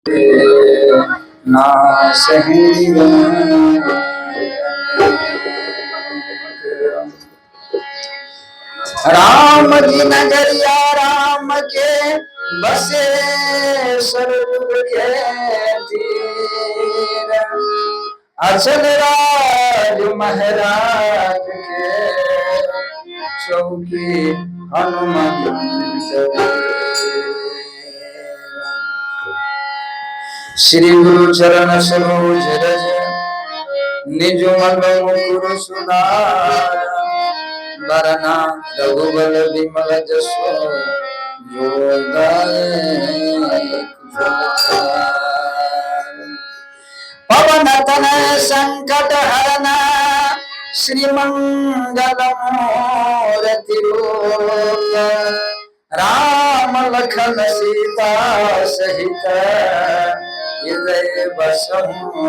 ना सही राम जी नगरिया राम के बसे स्वरूप के तीर अचल राज महाराज के चौकी हनुमंत श्री गुरु चरण सरोज रज निज मन मुकुर सुधार वरना रघुबल विमल जसो जो पवन तनय संकट हरना श्री मंगल मूर्ति राम लखन सीता सहित हृदय बसहु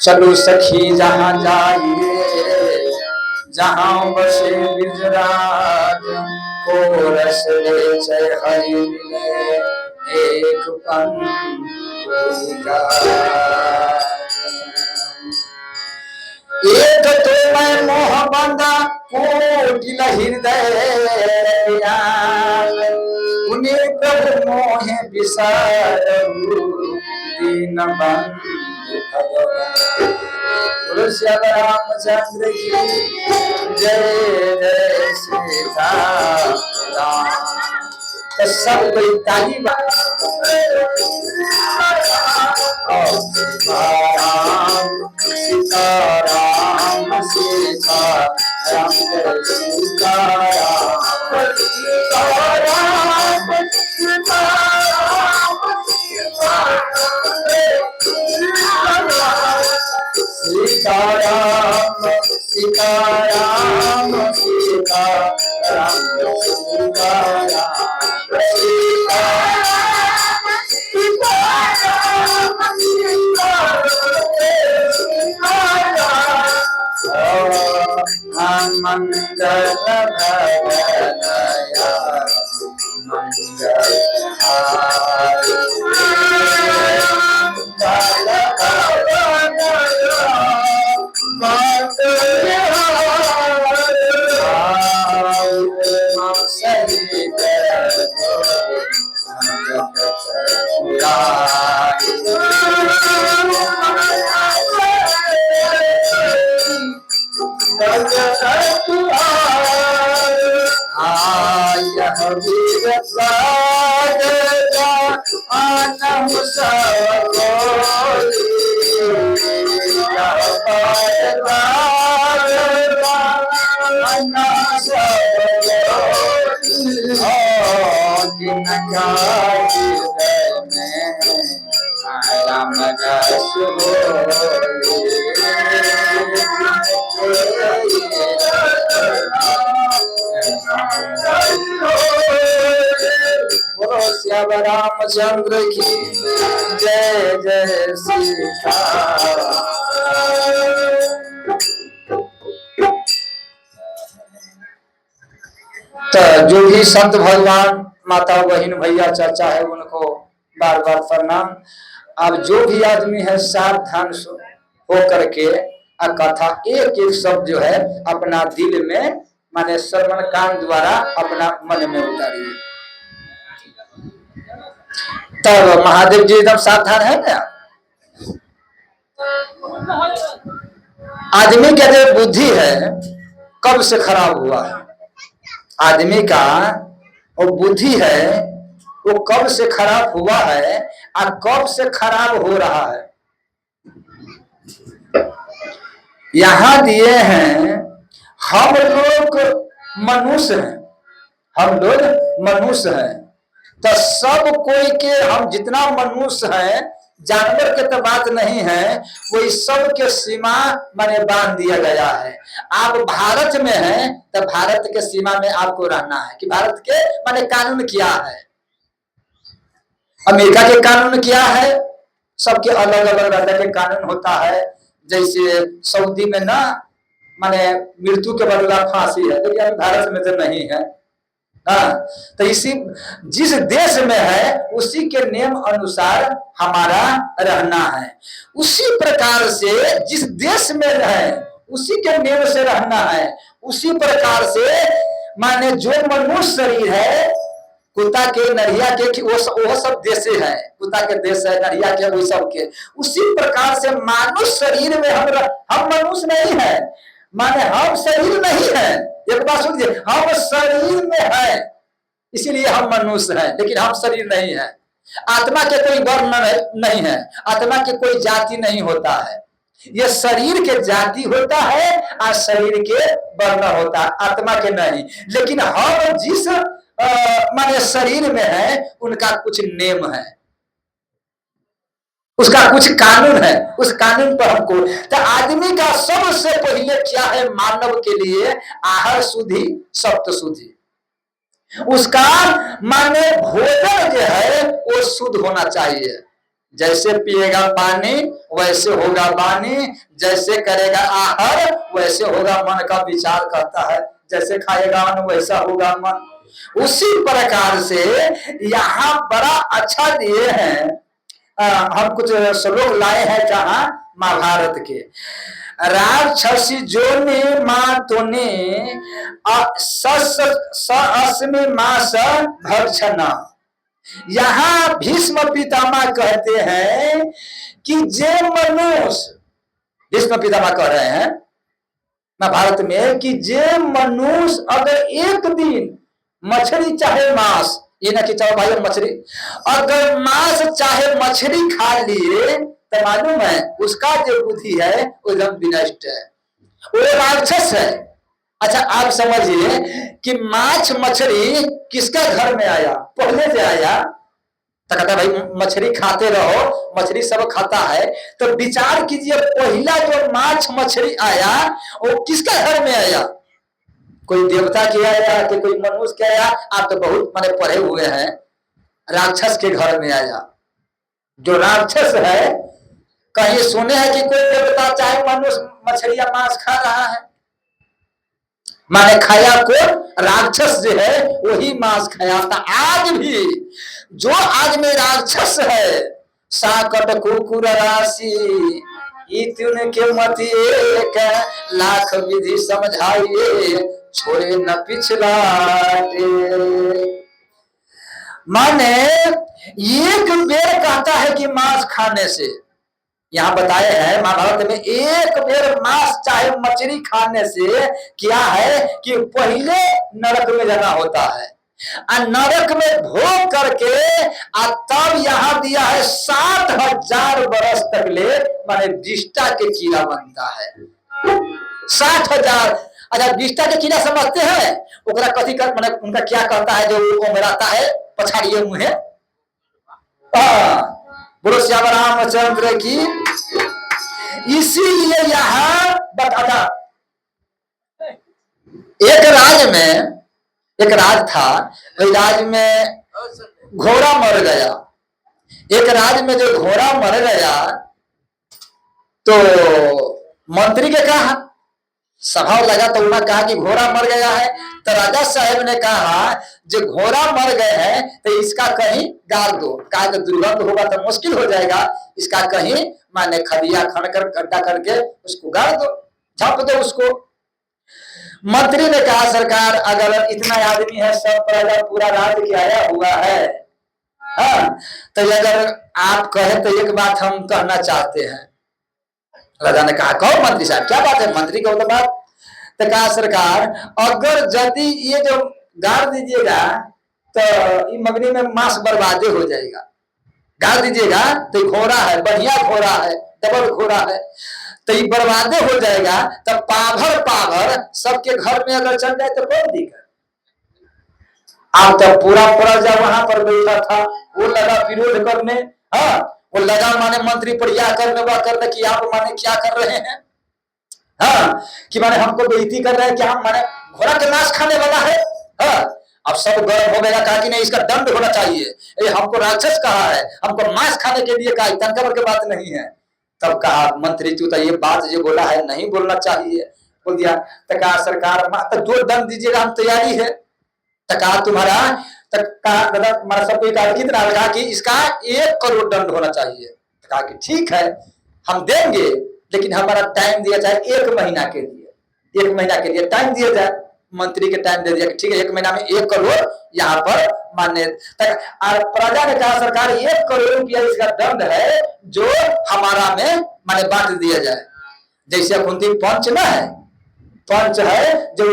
चलो सखी जहाँ जाइए जहाँ बसे बिजराज को रस ले चय हरि मिले एक एक तो मैं मोह बंदा कोटिल हृदय उन्हें प्रभु मोहे विसार दीन बंधु बोलो श्याम रामचंद्र की जय जय सीताराम। तो सब कोई ताली सीताराम सीताराम जय सीताराम सीताराम सीताराम सीताराम मंगल भगवया मंगल श्याम रामचंद्र की जय जय सीताराम। तो जो भी संत भगवान माता बहन भैया चाचा है उनको बार बार प्रणाम। अब जो भी आदमी है सावधान हो करके कथा एक एक शब्द जो है अपना दिल में माने श्रवण कान द्वारा अपना मन में उतारिए। तब महादेव जी एकदम सावधान है ना। आदमी का जो बुद्धि है कब से खराब हुआ है, आदमी का वो बुद्धि है वो कब से खराब हुआ है और कब से खराब हो रहा है। यहां दिए हैं हम लोग मनुष्य हैं, हम लोग मनुष्य हैं। तो सब कोई के हम जितना मनुष्य हैं, जानवर के तो बात नहीं है, वही सब के सीमा माने बांध दिया गया है। आप भारत में हैं तो भारत के सीमा में आपको रहना है कि भारत के माने कानून क्या है। अमेरिका के कानून क्या है, सबके अलग अलग तरह के कानून होता है। जैसे सऊदी में ना माने मृत्यु के बदला फांसी है, लेकिन भारत में तो नहीं है। हाँ, तो इसी जिस देश में है उसी के नियम अनुसार हमारा रहना है। उसी प्रकार से जिस देश में है उसी के नियम से रहना है। उसी प्रकार से माने जो मनुष्य शरीर है, कुत्ता के, नरिया के, वो सब देश है, कुत्ता के देश है, नरिया के, वो सब के। उसी प्रकार से मानुष शरीर में हम मनुष्य नहीं है, माने हम शरीर नहीं है। एक बात सुनिए, हम शरीर में है इसीलिए हम मनुष्य हैं, लेकिन हम शरीर नहीं है। आत्मा के कोई वर्ण नहीं है, आत्मा के कोई जाति नहीं होता है। ये शरीर के जाति होता है और शरीर के वर्ण होता है, आत्मा के नहीं। लेकिन हम जिस माने शरीर में है उनका कुछ नेम है, उसका कुछ कानून है, उस कानून पर हमको। तो आदमी का सबसे पहले क्या है मानव के लिए? आहार शुद्धि, सप्त शुद्धि। उसका माने भोजन जो है वो शुद्ध होना चाहिए। जैसे पिएगा पानी वैसे होगा वाणी, जैसे करेगा आहार वैसे होगा मन का विचार करता है, जैसे खाएगा अन्न वैसा होगा मन। उसी प्रकार से यहाँ बड़ा अच्छा दिए हैं। हम कुछ श्लोक लाए हैं जहाँ महाभारत के। राक्षसी जोनि मां तोने अस्मि मास भक्षण। यहाँ भीष्म पितामह कहते हैं कि जे मनुष्य, भीष्म पितामह कह रहे हैं महाभारत में कि जे मनुष्य अगर एक दिन मछली चाहे मांस, ये ना कि चाहे भाई मछली, अगर मांस चाहे मछली खा लिए तो मालूम है उसका जो बुद्धि है वो एकदम विनष्ट है, वो राक्षस है। अच्छा आप समझिए कि माछ मछली किसका घर में आया? पहले से आया तो कहता भाई मछली खाते रहो, मछली सब खाता है। तो विचार कीजिए पहला जो माछ मछली आया वो किसका घर में आया? कोई देवता के आया कि कोई मनुष्य के आया? आप तो बहुत माने पढ़े हुए हैं, राक्षस के घर में आया। जो राक्षस है, कहीं सुने हैं कि कोई देवता चाहे मनुष्य मछली या मांस खा रहा है? माने खाया को राक्षस जो है वही मांस खाया था। आज भी जो आज में राक्षस है, साकट कुकुर राशि इतने के मति एक लाख विधि समझाइए छोड़े न पिछला। माने एक बेर कहता है कि मांस खाने से, यहाँ बताए हैं महाभारत में, एक बेर मांस चाहे मछली खाने से क्या है कि पहले नरक में जाना होता है, और नरक में भोग करके तब यहाँ दिया है 60,000 वर्ष तक ले माने विष्टा के कीड़ा बनता है। 60,000। अच्छा विष्टा के कीड़ा समझते हैं? ओकरा कथी कर माने उनका क्या कहता है जो उमराता है पछाड़िए मुहे? बोलो श्याम रामचंद्र की। इसीलिए यहाँ बताता, एक राज था, वही राज में घोड़ा मर गया। एक राज में जो घोड़ा मर गया तो मंत्री के कहा, सभा लगा तो उन्होंने कहा कि घोड़ा मर गया है। तो राजा साहब ने कहा जो घोड़ा मर गए हैं तो इसका कहीं गाड़ दो, कहा तो दुर्गंध होगा तो मुश्किल हो जाएगा, इसका कहीं माने खदिया खनकर गड्ढा करके उसको गाड़ दो, झाप दो उसको। मंत्री ने कहा सरकार अगर इतना आदमी है, सब प्रजा पूरा राज्य के आया हुआ है, हाँ, तो अगर आप कहे तो एक बात हम कहना चाहते हैं। राजा ने कहा कहो मंत्री साहब क्या बात है? मंत्री को तो बात। तो कहा सरकार अगर यदि ये जो गाड़ दीजिएगा तो ये मगनी में मांस बर्बादे हो जाएगा, गाड़ दीजिएगा तो घोड़ा है, बढ़िया घोड़ा है, डबल घोड़ा है, तो ये बर्बादे हो जाएगा। तो पाभर सबके घर में अगर चल जाए तो कौन दिक्कत? आप तो पूरा प्रजा वहां पर बैठा था, वो लगा विरोध करने, हाँ वो लगा माने मंत्री पर यह करने वह करने कि आप माने क्या कर रहे हैं, हाँ कि माने हमको बेइज्जती कर रहे हैं कि हम माने घोड़ा के मांस खाने वाला है। हाँ अब सब गर्व हो गया, कहा कि नहीं इसका दंड होना चाहिए, ये हमको राक्षस कहा है, हमको मांस खाने के लिए कहा, तनका की बात नहीं है। तब कहा मंत्री तू तो ये बात जो बोला है नहीं बोलना चाहिए, बोल दिया। तो कहा सरकार तो जो दंड दीजिएगा हम तैयारी है। तो कहा तुम्हारा, तो कहा मतलब हमारा सबको कितना, कहा कि इसका 1 करोड़ दंड होना चाहिए। तो कहा कि ठीक है हम देंगे, लेकिन हमारा टाइम दिया जाए 1 महीना के लिए, 1 महीना के लिए टाइम दिया जाए। मंत्री के टाइम दे दिया कि ठीक है 1 महीना में 1 करोड़ यहाँ पर मान्य। और प्रजा ने कहा सरकार 1 करोड़ रुपया इसका दंड है जो हमारा में माने बांट दिया जाए। जैसे कुंती पंच ना है, पंच है जो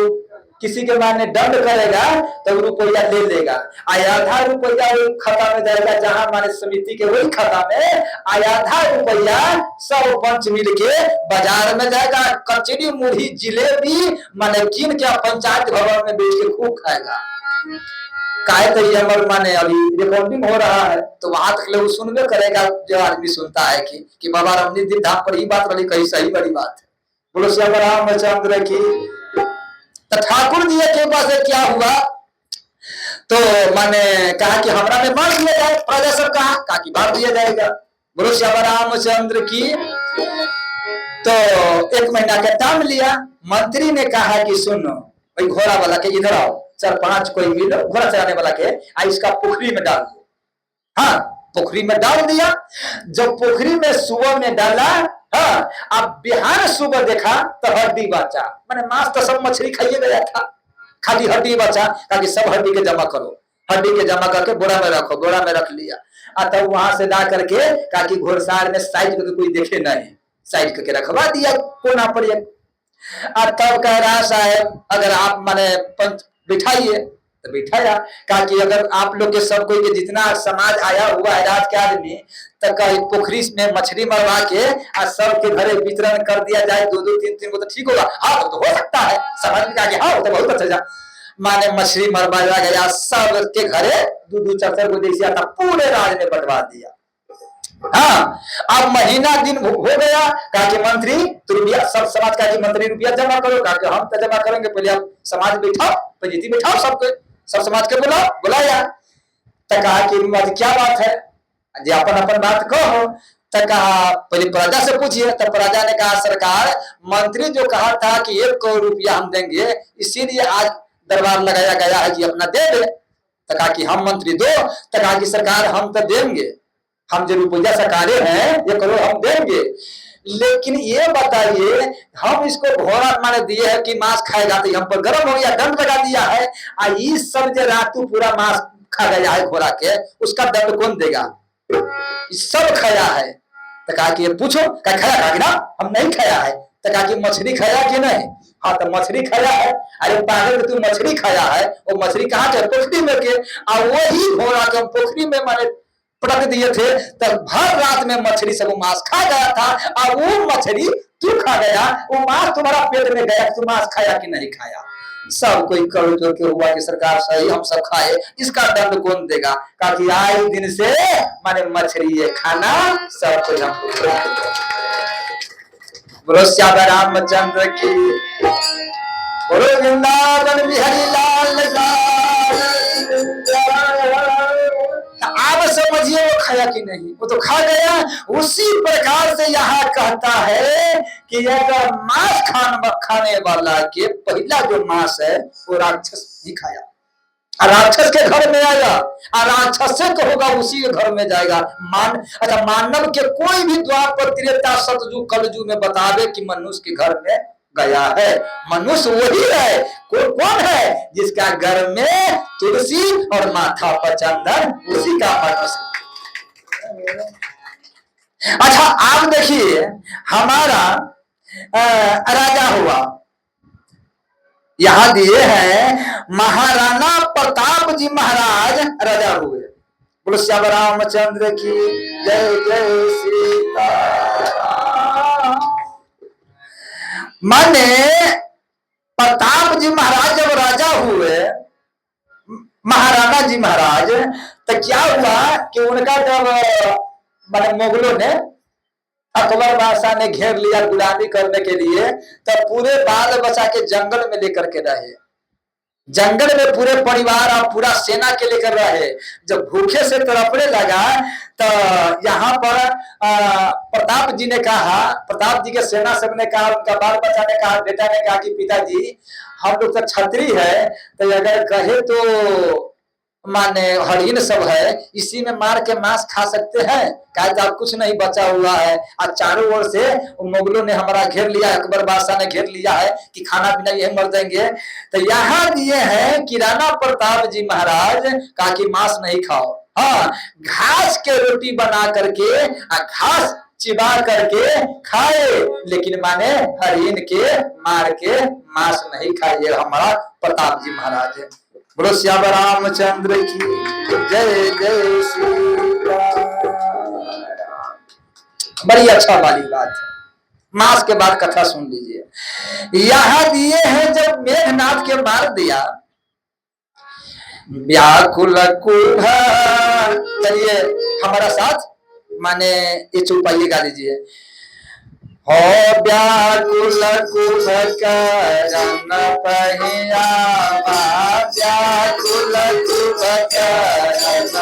किसी के माने दंड करेगा तो रुपया ले लेगा, आधा रुपया खाता में जाएगा जहां माने समिति के वही खाता में, आधा रुपया सब पंच मिलके बाजार में जाएगा, कचरी मुढ़ी जिलेबी माने कीन के पंचायत भवन में बेच के खूब खाएगा। काहे तो ये हमारे माने अभी रिकॉर्डिंग हो रहा है तो वहां तक लोग सुनबे करेगा, जो आदमी सुनता है कि बाबा रमनीति धाम पर ही बात रही, कहीं सही बड़ी बात है। बोलो श्याम रामचंद्र की। तो ठाकुर जी के पास क्या हुआ, तो मैंने कहा कि हमरा में बांट दिया जाए, प्रजा सब कहा कि बांट दिया जाएगा। बोलो श्याम रामचंद्र की। तो 1 महीना का टाइम लिया। मंत्री ने कहा कि सुनो भाई घोड़ा वाला के इधर आओ, 4-5 कोई मिल घोड़ा चलाने वाला के इसका पोखरी में डाल दो। हाँ पोखरी में डाल दिया। जब पोखरी में सुबह में डाला, हाँ अब बिहार सुबह देखा तो हड्डी बचा, मैंने मांस तो सब मछली खाइए गया था, खाली हड्डी बचा। कहा कि सब हड्डी के जमा करो, हड्डी के जमा करके बोरा में रखो, बोरा में रख लिया। तब वहां से ला करके कहा कि घोड़सार में साइड करके कोई देखे नहीं, साइड करके रखवा दिया कोना पर। तब कह रहा साहब अगर आप माने पंच बिठाइए, तो बिठाया। कहा कि अगर आप लोग के सब कोई के जितना समाज आया हुआ है रात के आदमी, तो कहीं पोखरी में मछली मरवा के और सबके घरे वितरण कर दिया जाए, 2-2 3-3 को तो ठीक होगा। हाँ तो हो सकता है, समझ में आ गया। हाँ तो बहुत अच्छा माने मछली मरवाया गया, सबके घरे 2-2 4-4 को जैसे आता पूरे राज में बंटवा दिया। हाँ अब महीना दिन हो गया। कहा कि मंत्री तो रुपया सब समाज का कि मंत्री रुपया जमा करो। कहा कि हम तो जमा करेंगे, पहले आप समाज बैठाओ, पंचायती बैठाओ, सबके सब समाज के बुलाया। तो कहा कि क्या बात है जी, अपन अपन बात कहो। तो कहा पहले प्रजा से पूछिए। तो प्रजा ने कहा सरकार मंत्री जो कहा था कि 1 करोड़ रुपया हम देंगे, इसीलिए आज दरबार लगाया गया है कि अपना दे दे। तो कहा कि हम मंत्री दो। तो कहा कि सरकार हम तो देंगे, हम जो रुपया सरकारे हैं 1 करोड़ हम देंगे, लेकिन ये बताइए हम इसको घोड़ा माने दिए है कि मांस खाएगा तो हम पर गर्म हो गया, दंड लगा दिया है। इस सब जो रातू पूरा मांस खा गया है घोड़ा के, उसका दंड कौन देगा? सब खाया है। तो कहा कि ये पूछो, क्या खाया? कहा कि ना हम नहीं खाया है। तो कहा कि मछली खाया कि नहीं? हाँ तो मछली खाया है। अरे पागल तू मछली खाया है, वो मछली कहाँ थे? पोखरी में के। और वही घोड़ा के पोखरी में माने पटक दिए थे, तब भर रात में मछली सब मांस खा गया था। और वो मछली तू खा गया, वो मांस तुम्हारा पेट में गया, तू मांस खाया कि नहीं खाया? सब कोई करो जो के हुआ कि सरकार सही हम सब खाए, इसका दंड कौन देगा? कहा कि आए दिन से माने मछली खाना सब कुछ हम। बोलो श्याम रामचंद्र की। बोलो वृंदावन बिहारी लाल का। आप समझिए वो खाया कि नहीं? वो तो खा गया। उसी प्रकार से यहाँ कहता है कि अगर मांस खाने वाला के पहला जो मांस है वो राक्षस ही खाया, राक्षस के घर में आया, और राक्षस से होगा उसी के घर में जाएगा। अच्छा मानव के कोई भी द्वापर त्रेता सतयुग कलयुग में बतावे कि मनुष्य के घर में गया है, मनुष्य वही है। कौन है? जिसका घर में तुलसी और माथा पर चंदन, उसी का मनुष्य। अच्छा आप देखिए हमारा राजा हुआ, यहां दिए हैं महाराणा प्रताप जी महाराज राजा हुए। बोलो श्याम रामचंद्र की जय जय सीताराम। माने प्रताप जी महाराज जब राजा हुए, महाराणा जी महाराज, तो क्या हुआ कि उनका जब माने मुगलों ने अकबर बादशाह ने घेर लिया गुलामी करने के लिए, तब पूरे बाल बचा के जंगल में लेकर के रहे, जंगल में पूरे परिवार और पूरा सेना के लेकर रहे। जब भूखे से तड़पने लगा तो यहाँ पर प्रताप जी ने कहा, प्रताप जी के सेना सब ने कहा, उनका बाल बच्चा ने कहा, बेटा ने कहा कि पिताजी हम लोग तो क्षत्रिय है, तो अगर कहे तो माने हरिण सब है, इसी में मार के मांस खा सकते हैं, कहे तो अब कुछ नहीं बचा हुआ है। और चारों ओर से मुगलों ने हमारा घेर लिया, अकबर बादशाह ने घेर लिया है कि खाना पीना यही मर जाएंगे। तो यहाँ दिए हैं कि राणा प्रताप जी महाराज कहा कि मांस नहीं खाओ, हाँ घास के रोटी बना करके घास चिबा करके खाए, लेकिन माने हरिण के मार के मांस नहीं खाइए। हमारा प्रताप जी महाराज है। बोलो श्याम रामचंद्र की जय जय श्री राम। बड़ी अच्छा वाली बात है। मास के बाद कथा सुन लीजिए। यहां दिए हैं जब मेघनाथ के मार दिया, व्याकुल कुभ, चलिए हमारा साथ माने ये चौपाई गा लीजिए। हो व्याकुल कुभ करन पहिया, व्याकुल कुभ करन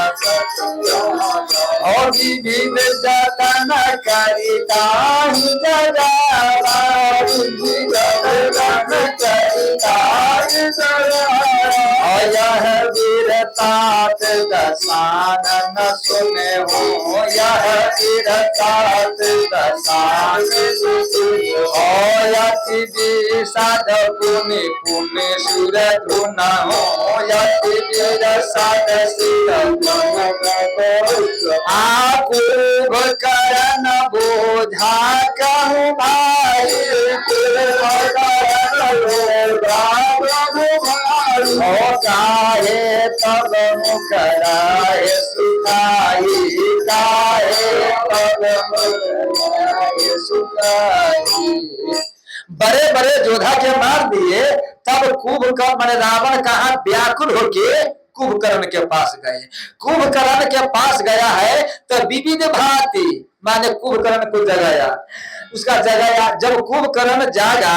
और विविध जतन करिताहि जगावा, विविध जतन करिताहि जगावा। यह वीरतात दसानन सुने हो, यह वीरतात दसानन यति विषाद पुनि पुनि सुर धुन हो, यति विषाद सुर आकुभ करन बोझा कहूँ भाई, गाहे तब मुकराए सुखाई, गाहे तब मुकराए सुखाई। बड़े बड़े योद्धा के मार दिए, तब कुंभकर्ण माने रावण कहा व्याकुल होके कुंभकर्ण के पास गए। कुंभकर्ण के पास गया है तो विविध भांति माने कुंभकर्ण को जगाया, उसका जगाया। जब कुंभकर्ण जागा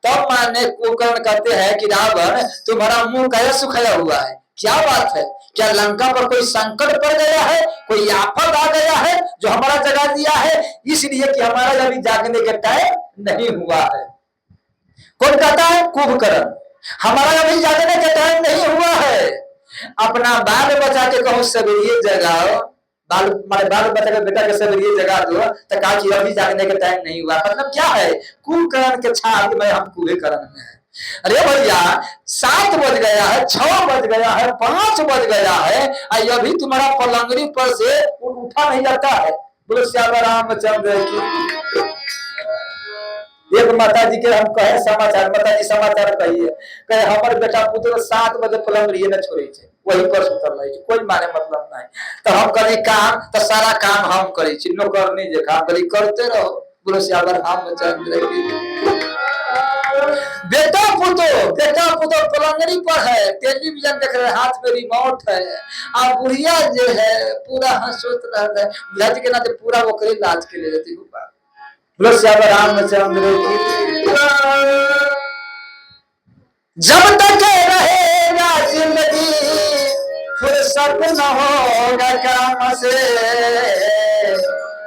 तब माने कुंभकर्ण कहते हैं कि रावण तुम्हारा मुंह कैसे सुखाया हुआ है, क्या बात है, क्या लंका पर कोई संकट पड़ गया है, कोई आफत आ गया है जो हमारा जगा दिया है, इसलिए कि हमारा अभी जागने के टाइम नहीं हुआ है। कौन कहता है? कुंभकर्ण। हमारा अभी जागने के टाइम नहीं हुआ है। अपना बाल बचा के कहो सवेरे जगाओ, बाल बचा के बेटा के सवेरे जगा दो, तो कहा कि अभी जागने के टाइम नहीं हुआ। मतलब क्या है? कुंभकर्ण के छाती में हम कुंभकर्ण में है। अरे भैया 7 बज गया है, 6 बज गया है, 5 बज गया है, अभी तुम्हारा पलंगड़ी पर से उठा नहीं जाता है। बोलो श्याम रामचंद्र की। एक माता जी के हम कहे समाचार, माता जी समाचार कहिए, कहे हमारे बेटा पुत्र 7 बजे पलंगड़ी न छोड़े छे, वही पर सुतल रहे, कोई माने मतलब नहीं। तो हम करी काम, तो सारा काम हम करे छी, नौकरनी जे काम करी करते रहो। बोलो श्याम रामचंद्र की। बेटा पुतो पलंगड़ी पर है, टेलीविजन देख रहे, हाथ में रिमोट है, और बुढ़िया जो है पूरा हंसोत रहता है, लज के नाते पूरा ओकरे लाज के ले लेती हूँ। बोलो श्याम रामचंद्र की। जब तक रहेगा जिंदगी फुर्सत न होगा काम से,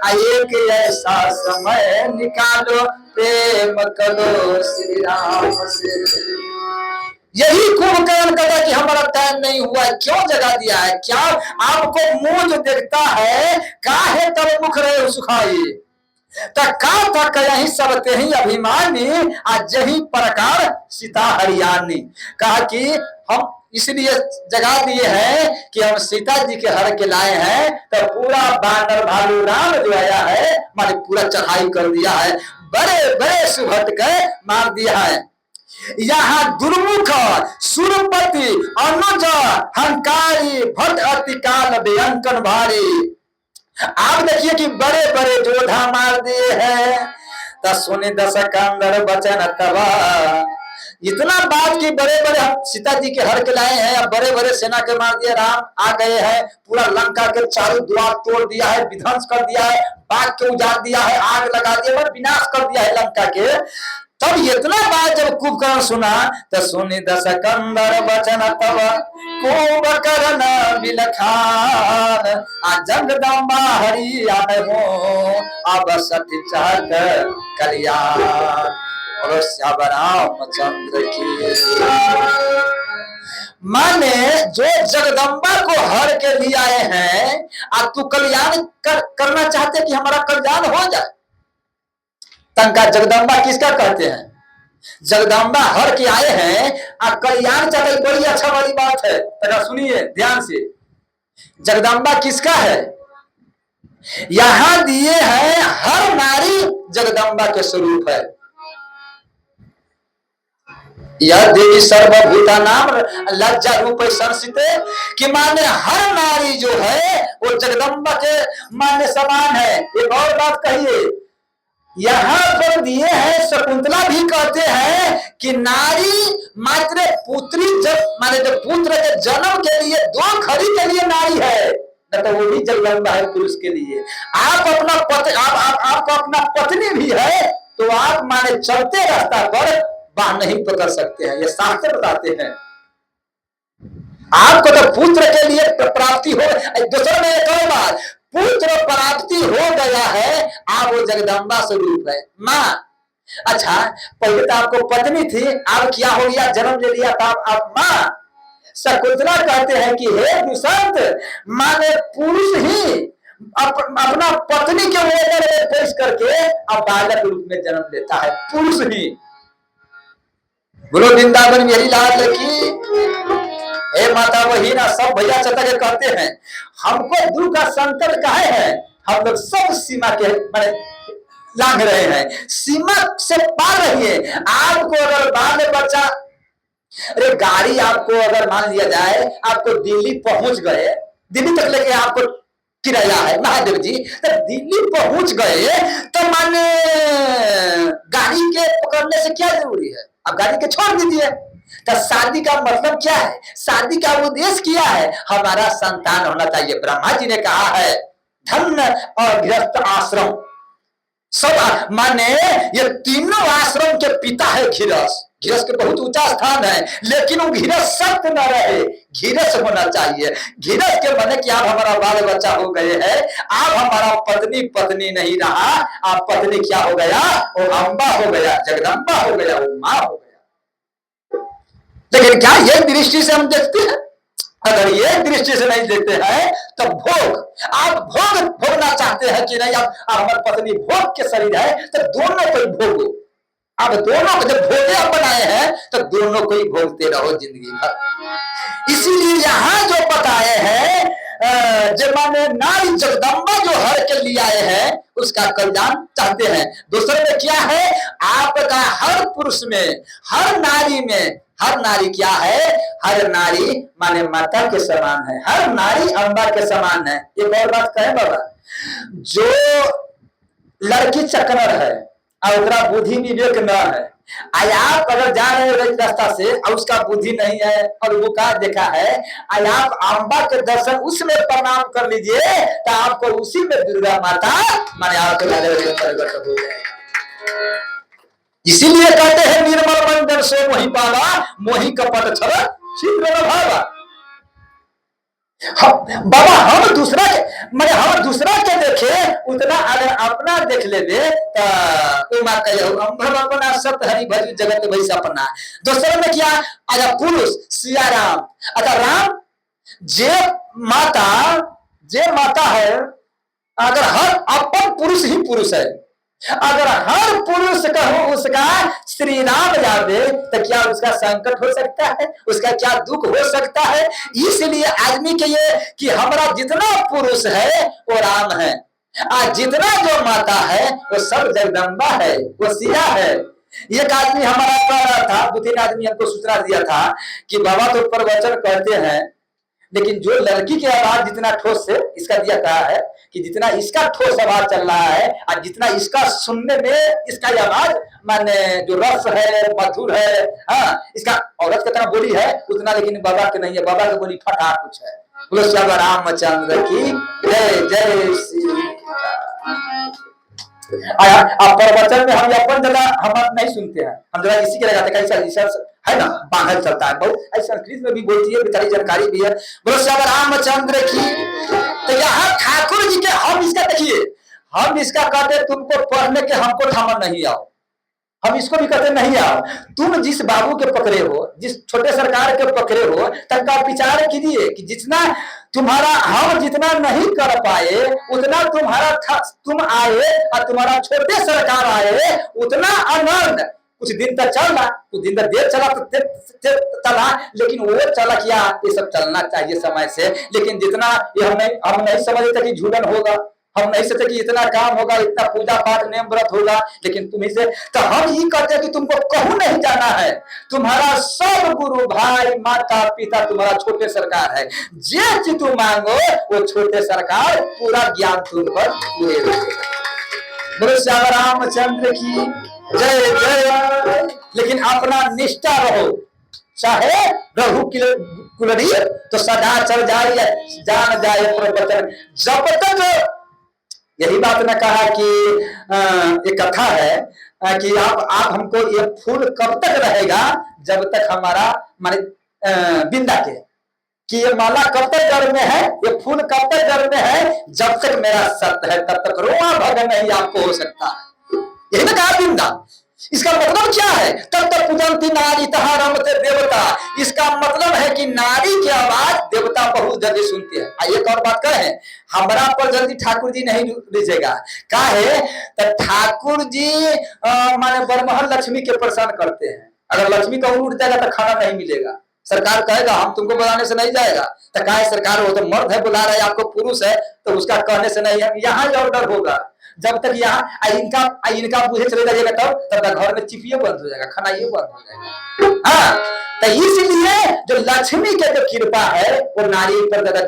एक ऐसा समय निकालो प्रेम करो श्री राम से। यही कुंभकर्ण कहता कि हमारा टाइम नहीं हुआ है, क्यों जगा दिया है? क्या आपको मुंह जो देखता है काहे तब मुख रहे सुखाई, तक यही सब ते ही अभिमानी आज जही प्रकार सीता हरियाणी। कहा कि हम इसलिए जगा दिए हैं कि हम सीता जी के हर के लाए हैं, तो पूरा बानर भालू राम जो आया है माने पूरा चढ़ाई कर दिया है, बड़े बड़े सुभट के मार दिया है। यहाँ दुर्मुख सुरपति अनुज हंकारी भट अति काल व्यंकन भारी। आप देखिए कि बड़े बड़े योद्धा मार दिए हैं। सुनि दशकंदर वचन तबा, इतना बात कि बड़े बड़े हम सीता जी के हर के लाए हैं, बड़े बड़े सेना के मार दिए। राम आ गए हैं, पूरा लंका के चारों द्वार तोड़ दिया है, विध्वंस कर दिया है, बाग के उजाड़ दिया है, आग लगा दिया है, विनाश कर दिया है लंका के। तब इतना बात जब कुंभकर्ण सुना तो सुनि दशकंदर वचन तब कुंभकर्ण बिलखान, जगदम्बा हरियाण हो अब सत्य चाहत कल्याण। बोलो श्याम रामचंद्र की। माने जो जगदम्बा को हर के लिए आए हैं, अब तू कल्याण करना चाहते कि हमारा कल्याण हो जाए। तंका जगदम्बा किसका कहते हैं? जगदम्बा हर के आए हैं और कल्याण चाहते, बड़ी अच्छा वाली बात है। तथा सुनिए ध्यान से, जगदम्बा किसका है? यहां दिए हैं हर नारी जगदम्बा के स्वरूप है। यह देवी सर्वभूता नाम लज्जा रूप संसिते, कि माने हर नारी जो है वो जगदम्बा के माने समान है। एक और बात कहिए, यहां पर दिए हैं शकुंतला भी कहते हैं कि नारी मात्र पुत्री, जब माने जब पुत्र के जन्म के लिए दो खड़ी के लिए नारी है, न तो वो भी जगदम्बा है पुरुष के लिए। आप अपना आपको अपना पत्नी भी है तो आप माने चलते रास्ता पर बाह नहीं पकड़ सकते हैं, ये शास्त्र बताते हैं। आपको तो पुत्र के लिए प्राप्ति हो, दूसरा में एक और बात, पुत्र प्राप्ति हो गया है, आप वो जगदम्बा स्वरूप है माँ। अच्छा, पहले तो आपको पत्नी थी, अब क्या हो गया, जन्म ले लिया था आप माँ। शकुंतला कहते हैं कि हे दुष्यंत, माने पुरुष ही अपना पत्नी के ऊपर पेश करके अब बालक रूप में जन्म लेता है, पुरुष ही। बोलो वृंदावन मेरी लाल की। हे माता वही ना, सब भैया चचा के कहते हैं हमको दुख का संकट काहे है, हम लोग सब सीमा के माने लांघ रहे हैं, सीमा से पार रहिए। आपको अगर बाल बच्चा, अरे गाड़ी आपको अगर मान लिया जाए आपको दिल्ली पहुंच गए, दिल्ली तक लेके आपको किराया है महादेव जी, तो दिल्ली पहुंच गए तो माने गाड़ी के पकड़ने से क्या जरूरी है, आप गाड़ी के छोड़ दीजिए। तो शादी का मतलब क्या है, शादी का उद्देश्य क्या है, हमारा संतान होना चाहिए। ब्रह्मा जी ने कहा है धन्य और गृहस्थ आश्रम, सब माने ये तीनों आश्रम के पिता है घिरस। घिरस के बहुत ऊंचा स्थान है, लेकिन वो घिरस सख्त न रहे, घिरस होना चाहिए। घिरस के माने कि आप हमारा बाल बच्चा हो गए हैं, आप हमारा पत्नी पत्नी नहीं रहा, आप पत्नी क्या हो गया, वो अम्बा हो गया, जगदम्बा हो गया, वो माँ हो गया। लेकिन क्या ये दृष्टि से हम देखते हैं? अगर ये दृष्टि से नहीं देखते हैं तो भोग, आप भोग भोगना चाहते हैं कि नहीं, आप हमारी पत्नी भोग के शरीर है तो दोनों को ही भोगो। अब दोनों को जब भोगे आप बनाए हैं तो दोनों को ही भोगते रहो जिंदगी भर। इसीलिए यहां जो बताए हैं जब माने नारी जगदम्बा जो हर के लिए आए हैं उसका कल्याण चाहते हैं। दूसरे में क्या है, आपका हर पुरुष में, हर नारी में, हर नारी क्या है, हर नारी माने माता के समान है, हर नारी अम्बा के समान है। एक और बात कहे बाबा, जो लड़की चक्रर है और उसका बुद्धि विवेक न है, आप अगर जा रहे हो रास्ता से और उसका बुद्धि नहीं है और वो का देखा है, आप अम्बा के दर्शन उसमें प्रणाम कर लीजिए तो आपको उसी में दुर्गा माता माने आपको। इसीलिए कहते हैं निर्मल मंदिर से मोहि पावा, मोहि कपट छल शीघ्र न भावा। बाबा हम दूसरा माने हम दूसरा के देखे उतना अगर अपना देख ले दे तो मां कहो हम अपना सत हरि भज जगत वही सपना। दूसरे में क्या आया, पुरुष सिया राम, अगर राम जे माता है, अगर हर अपन पुरुष ही पुरुष है, अगर हर पुरुष कहो उसका श्री राम यादे तो क्या उसका संकट हो सकता है, उसका क्या दुख हो सकता है। इसलिए आदमी के ये कि हमारा जितना पुरुष है वो राम है, और जितना जो माता है वो सब जगदम्बा है, वो सिया है। एक आदमी हमारा कह रहा था, 2-3 आदमी हमको सूचना दिया था कि बाबा तो प्रवचन कहते हैं लेकिन जो लड़की की आवाज जितना ठोस से इसका दिया कहा है कि जितना इसका ठोस आवाज चल रहा है और जितना इसका सुनने में इसका आवाज माने जो रस है, मधुर है, हाँ इसका औरत कितना बोली है उतना लेकिन बाबा के नहीं है, बाबा की बोली फटा कुछ है। बोलो श्री रामचंद्र की जय, जय श्री। प्रवचन में हम अपन जगह हम नहीं सुनते हैं, हम जरा इसी के लगाते कैसा है ना, बाहर चलता है बहुत, ऐसा संस्कृत में भी बोलती है, बेचारी जानकारी भी है। बोलो श्री रामचंद्र की। तो यहाँ ठाकुर जी के हम इसका देखिए, हम इसका कहते तुमको पढ़ने के हमको ठामन नहीं आओ, हम इसको भी कहते नहीं आओ। तुम जिस बाबू के पकड़े हो, जिस छोटे सरकार के पकड़े हो, तब का विचार कीजिए कि जितना तुम्हारा हम जितना नहीं कर पाए उतना तुम्हारा तुम आए और तुम्हारा छोटे सरकार आए उतना आनंद कुछ दिन तक चला, कुछ दिन तक देर चला तो चला, लेकिन वो चला क्या, ये सब चलना चाहिए समय से। लेकिन जितना ये हम नहीं समझते थे कि झूलन होगा, हम नहीं सोचते कि इतना काम होगा, इतना पूजा पाठ नियम व्रत होगा, लेकिन तुम्ही से तो हम ये कहते हैं कि तुमको कहूं नहीं जाना है। तुम्हारा सब गुरु भाई माता पिता तुम्हारा छोटे सरकार है। जे चीज तुम मांगो वो छोटे सरकार पूरा ज्ञान तुम पर पूरे बोलो श्याम रामचंद्र की जय जय। लेकिन अपना निष्ठा रहो, चाहे रघु कुलरी तो सदा चल जाए जान जाए प्रवचन। जब तक यही बात ने कहा कि एक कथा है कि आप हमको ये फूल कब तक रहेगा, जब तक हमारा माने बिंदा के कि ये माला कब तक घर में है, ये फूल कब तक घर में है, जब तक मेरा सत्य है तब तक रोआ भगन नहीं आपको हो सकता है। यही ना कहा बिंदा। इसका मतलब क्या है, तब तक पूजनती नारी तहा रमते देवता। इसका मतलब है कि नारी की आवाज देवता बहुत जल्दी सुनती है। एक और बात कहे, हमारा पर जल्दी ठाकुर जी नहीं रिझेगा। काहे तो ठाकुर जी माने बरमहल लक्ष्मी के परेशान करते हैं। अगर लक्ष्मी का उठ जाएगा तो खाना नहीं मिलेगा। सरकार कहेगा हम तुमको बुलाने से नहीं जाएगा, तो काहे सरकार वो तो मर्द है बुला रहा है, आपको पुरुष है तो उसका कहने से नहीं है। यहाँ ऑर्डर होगा, जब तक यहाँ इनका बूझे चले जाएगा तब तक घर में चिपिए बंद हो जाएगा, खाना ये बंद हो जाएगा। हाँ, तो इसलिए जो लक्ष्मी के जो कृपा है वो नारी पर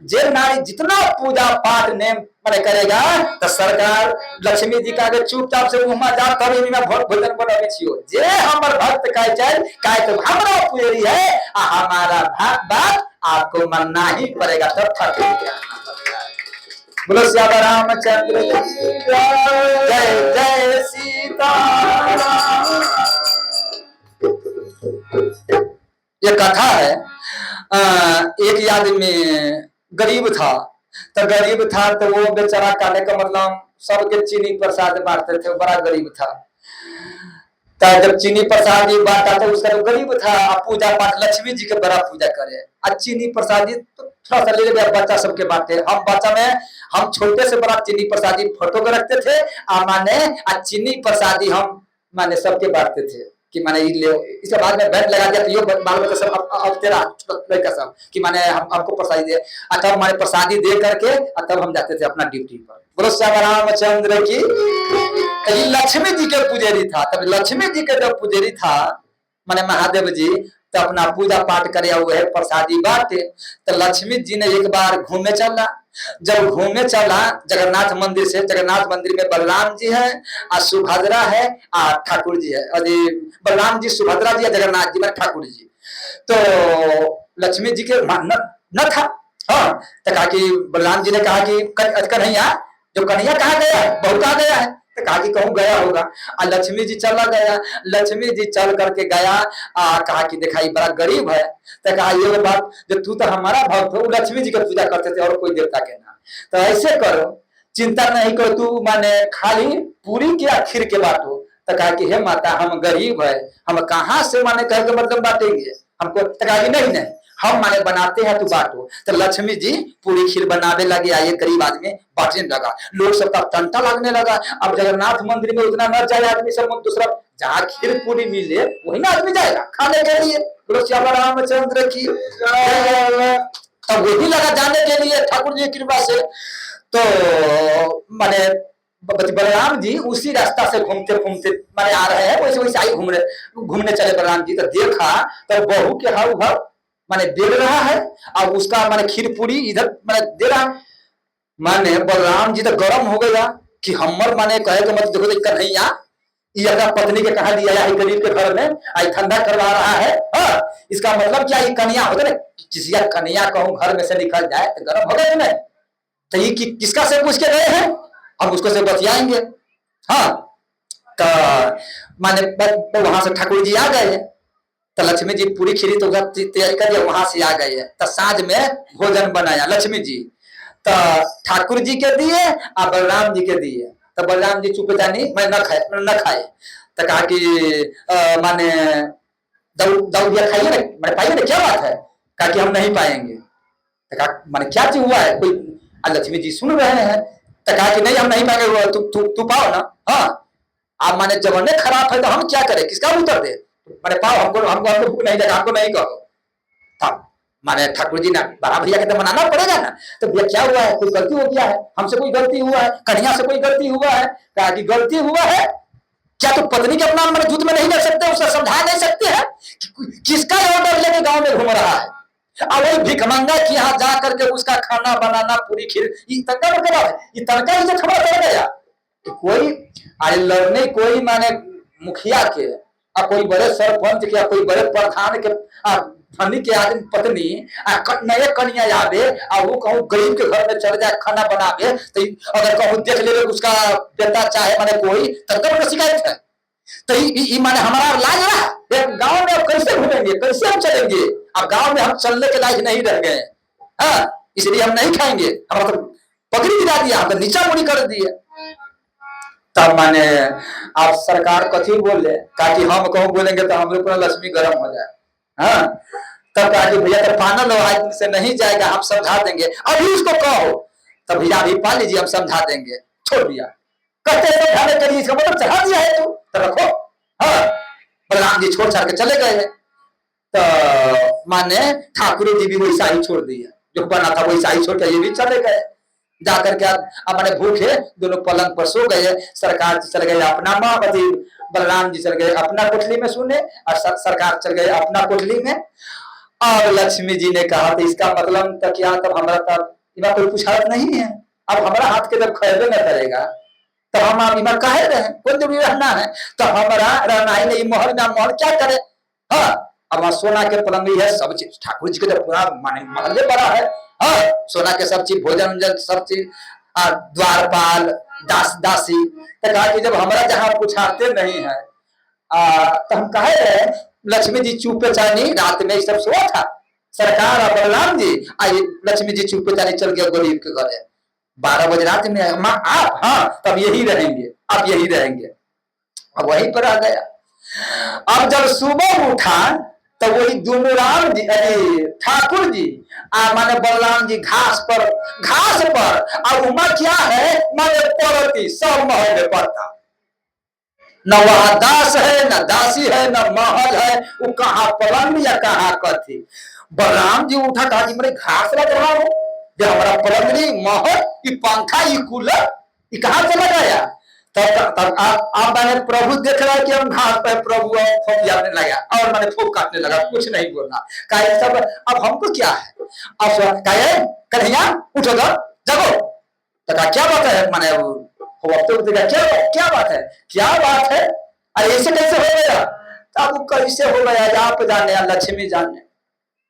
जे नारी जितना पूजा पाठ नेम मैंने करेगा तो सरकार लक्ष्मी जी का चुपचाप से मुँह जा तभी भोजन बनावे छियो। जे हमर भक्त कहे चाहे तो हमारा पुजारी है, हमारा बात आपको मानना ही पड़ेगा। तब ठाकुर बोलो श्याम रामचंद्र जय जय सीता। ये कथा है, एक आदमी गरीब था, तो वो बेचारा कहने का मतलब सबके चीनी प्रसाद बांटते थे, बड़ा गरीब था। जब चीनी प्रसादी बांटा तो उसका तो गरीब था, पूजा पाठ लक्ष्मी जी के बड़ा पूजा करे, चीनी प्रसादी तो थोड़ा सा ले ले बच्चा सबके बांटे। हम बच्चा में हम छोटे से बड़ा चीनी प्रसादी फोटो के रखते थे, माने चीनी प्रसादी हम माने सबके बांटते थे कि माने इसके बाद में बैठ लगा दिया तो ये बाल बच्चा सब अब तेरा लड़का सब कि माने हमको प्रसादी दे, तब माने प्रसादी दे करके तब हम जाते थे अपना ड्यूटी पर। बोलो श्याम रामचंद्र की। लक्ष्मी जी के पुजारी था, तब लक्ष्मी जी के जब पुजारी था माने महादेव जी, तो अपना पूजा पाठ करे हुए है प्रसादी बांटे। तो लक्ष्मी जी ने एक बार घूमे चला, जब घूमे चला जगन्नाथ मंदिर से, जगन्नाथ मंदिर में बलराम जी है और सुभद्रा है और ठाकुर जी है, और बलराम जी सुभद्रा जी जगन्नाथ जी में ठाकुर जी। तो लक्ष्मी जी के न था। हाँ, तो कहा कि बलराम जी ने कहा कि कन्हैया, जो कन्हैया कहाँ गया है, बहू कहाँ गया है, तो कहा कि कहूँ गया होगा। और लक्ष्मी जी चला गया, लक्ष्मी जी चल करके गया, कहा कि देखा ये बड़ा गरीब है। तो कहा ये बात जो तू तो हमारा भक्त हो, लक्ष्मी जी का पूजा करते थे और कोई देवता के ना, तो ऐसे करो, चिंता नहीं करो, तू माने खाली पूरी के खीर के बांटो। तो कहा कि हे माता हम गरीब है, हम कहाँ से माने कह के मतलब बांटेंगे, हमको। तो कहा कि नहीं हम माने बनाते हैं तो बांटो। तो लक्ष्मी जी पूरी खीर बनाने लगे, आइए गरीब आदमी बांटने लगा, लोग सबका टंटा लगने लगा। अब जगन्नाथ मंदिर में उतना न जाए आदमी, सब दूसरा जहाँ खीर पूरी मिले वही ना आदमी जाएगा खाने के लिए। बोलो श्याम रामचंद्र की। तब वही लगा जाने के लिए ठाकुर जी की कृपा से। तो माने बलराम जी उसी रास्ता से घूमते घूमते माने आ रहे हैं, वैसे वैसे आई घूमने चले बलराम जी। तो देखा तो बहू के हाउ भाव माने दे रहा है, और उसका माने खीर पूरी इधर माने दे रहा। माने बलराम जी तो गर्म हो गया कि हमर माने कहे कि मत देखो कन्हैया ये अपना पत्नी के कहा दिया है गरीब के घर में, आई ठंडा करवा रहा है। इसका मतलब क्या, ये कन्या होता ना, किसी कन्या कहूँ घर में से निकल जाए तो गर्म हो गए नहीं। तो ये किसका से पूछ के गए हैं, हम उसको से बतियाएंगे। हाँ, तो माने वहां से ठाकुर जी आ गए, तो लक्ष्मी जी पूरी खीरी तो तैयारी कर दिया, वहां से आ गए। तो साँझ में भोजन बनाया लक्ष्मी जी, तो ठाकुर जी के दिए और बलराम जी के दिए। तो बलराम जी चुप जानी मैं न खाए। तो कहा कि माने दौड़िया खाइए ना, मैंने पाइए ना, क्या बात है? कहा कि हम नहीं पाएंगे। तो कहा माने क्या चीज हुआ है? कोई लक्ष्मी जी सुन रहे हैं। तो कहा कि नहीं हम नहीं पाएंगे, तू पाओ ना। हाँ, आप माने जवाने खराब है तो हम क्या करें, किसका उत्तर दे? मैंने पाओ, हमको हमको भूख नहीं लगा, हमको नहीं कहो। माने ठाकुर जी ना बड़ा भैया के तो मनाना पड़ेगा ना। तो भैया क्या हुआ है, कोई गलती हो गया है, हमसे कोई गलती हुआ है, कन्हैया से कोई गलती हुआ है? कहा कि गलती हुआ है। क्या तो पत्नी के अपना मैंने जूत में नहीं ले सकते, उसे समझा नहीं सकते हैं? किसका ऑर्डर लेके गांव में घूम रहा है? और वही भिखमंगा की यहाँ जा करके उसका खाना बनाना, पूरी खीर, ये तनका मतलब है, ये तनका ही से खबर चल गया कि कोई आज लड़ने, कोई माने मुखिया के और कोई बड़े सरपंच के, कोई बड़े प्रधान के धनी के आदमी पत्नी नए कन्या यादे और वो कहूँ गरीब के घर में चल जाए खाना बनावे, तो अगर कहूँ देख ले उसका बेटा चाहे माने कोई तब शिकायत है। तो माने हमारा लाज रहा गांव में, अब कैसे घूमेंगे, कैसे हम चलेंगे? अब गांव में हम चलने के लायक नहीं रह गए। हाँ, इसलिए हम नहीं खाएंगे, हम मतलब पगड़ी गिरा दिया, हम तो नीचा मुड़ी कर दिए। तब माने आप सरकार कथी बोले, कहा कि हम कहूँ बोलेंगे तो हम लोग लक्ष्मी गर्म हो जाए। हाँ, तब कहा कि भैया तो फाइनल हो, आज से नहीं जाएगा, हम समझा देंगे, अभी उसको कहो। तब भैया अभी पा लीजिए, हम समझा देंगे। छोड़ दिया, कहते समझाने के लिए इसका मतलब चढ़ा दिया है तू, तो रखो। हाँ, बलराम जी छोड़ छाड़ के चले गए। तो माने ठाकुर जी भी वैसा ही छोड़ दिया, जो बना था वैसा ही छोड़ के ये भी चले गए। जाकर के अब मैंने भूखे दोनों पलंग पर सो गए। सरकार जी चल गए अपना माँ, बलराम जी चल गए अपना कोठली में सोने, और सरकार चल गए अपना कोठली में। और लक्ष्मी जी ने कहा तो इसका मतलब तक क्या, तब हमारा तब कोई पूछात नहीं है, अब हमारा हाथ के जब खैबे न करेगा तो हम आप इमा कहे रहे, कोई जरूरी रहना है तो हमारा रहना ही नहीं, मोहर में मोहर क्या करे। हाँ, अब सोना के पलंग है, सब चीज ठाकुर जी के जब पूरा माने महल्ले बड़ा है। हाँ, सोना के सब चीज, भोजन सब चीज, द्वारपाल, दास दासी। तो कहा कि जब हमारा जहाँ पूछाते नहीं है तो हम कहे रहे। लक्ष्मी जी चुपे चानी रात में सब सोया था, सरकार और बलराम जी आई, लक्ष्मी जी चुपे चानी चल गया गरीब के घर। 12 बजे रात में माँ आप, हाँ तब यही रहेंगे, अब यही रहेंगे। अब वहीं पर आ गया। अब जब सुबह उठा तो वही दोनों राम जी, अरे ठाकुर जी माने बलराम जी घास पर और उमा क्या है माने पड़ती, सब महल में पड़ता, न वहां दास है न दासी है न महल है, वो कहाँ पलंग या कहाँ कथी। बलराम जी उठा, कहा जी मेरे घास लग रहा हो, जो हमारा पलंग नहीं, महल, ये पंखा, ये कूलर, ये कहाँ चला गया? तब आप मैंने प्रभु देख रहा है कि हम घास पे, प्रभु फूक जाने लगा और मैंने फूक काटने लगा, कुछ नहीं बोलना। कहा सब अब हमको क्या है? अब कहे कन्हैया उठो तो जगो। तो कहा क्या बात है, मैंने क्या बात है, क्या बात है, अरे ऐसे कैसे हो गया? तब कैसे हो गया आप जाने, लक्ष्मी जाने,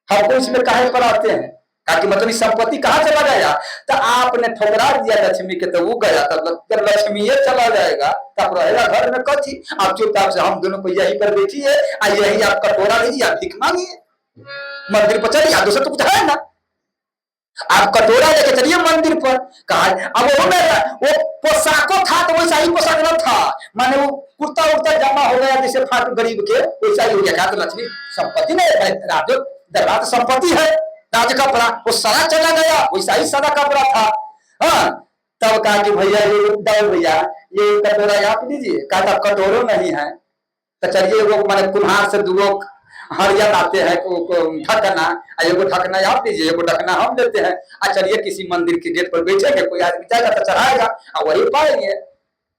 हमको इसमें काहे पर आते हैं? ताकि मतलब संपत्ति कहाँ चला गया? तो आपने ठुकरा दिया लक्ष्मी के, तो वो गया, तब जब लक्ष्मी ये चला जाएगा तब रहेगा घर में कथी? आप चुपचाप से हम दोनों को यही पर बैठिए, यही आप कटोरा लीजिए, आप भीख मांगिए, मंदिर पर चलिए, दूसरा तो कुछ है ना, आप कटोरा लेके चलिए मंदिर पर। कहा अब वो पोशाको था तो वैसा ही पोशाक न था, माने वो कुर्ता उर्ता जमा हो गया जैसे फाट गरीब के, वैसा ही हो गया। तो लक्ष्मी संपत्ति नहीं, राजो दरबार संपत्ति है, राज कपड़ा वो सारा चला गया, वैसा ही सारा कपड़ा था। हाँ, तब कहा कि भैया ये कटोरा आप लीजिए। कहा था कटोरो नहीं है, तो चलिए वो मैंने कुम्हार से दो हरिया लाते हैं ढकना, एगो ढकना आप लीजिए, एगो ढकना हम लेते हैं, चलिए किसी मंदिर के गेट पर बैठेंगे, कोई आदमी जाएगा तो चढ़ाएगा और वही पाएंगे।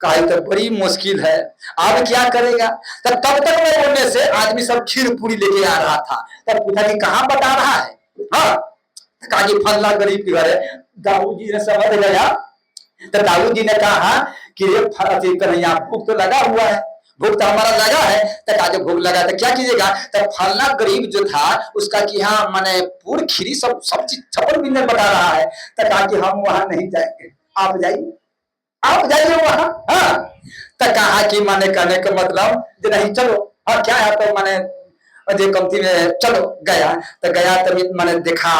कहा तो बड़ी मुश्किल है, अब क्या करेगा? तब तक मैं बोलने से आदमी सब खीर पूरी लेके आ रहा था। तब पूछा कि कहाँ बता रहा है? हाँ, कहा कि फल्ला गरीब के घर है। दाऊ जी ने समझ गया, तो दाऊ जी ने कहा कि कन्हैया भूख तो लगा हुआ है, भूख तो हमारा लगा है। तो कहा भूख लगा तो क्या कीजिएगा? तो फलना गरीब जो था उसका कि हाँ मैंने पूरी खीरी सब चीज छप्पन बिंदन बता रहा है। तो कहा कि हम वहां नहीं जाएंगे, आप जाइए वहां। हाँ, तो कहा कि माने कहने का मतलब जो नहीं चलो, हाँ क्या है, तो माने कमती में चलो गया। तो गया तभी मैंने देखा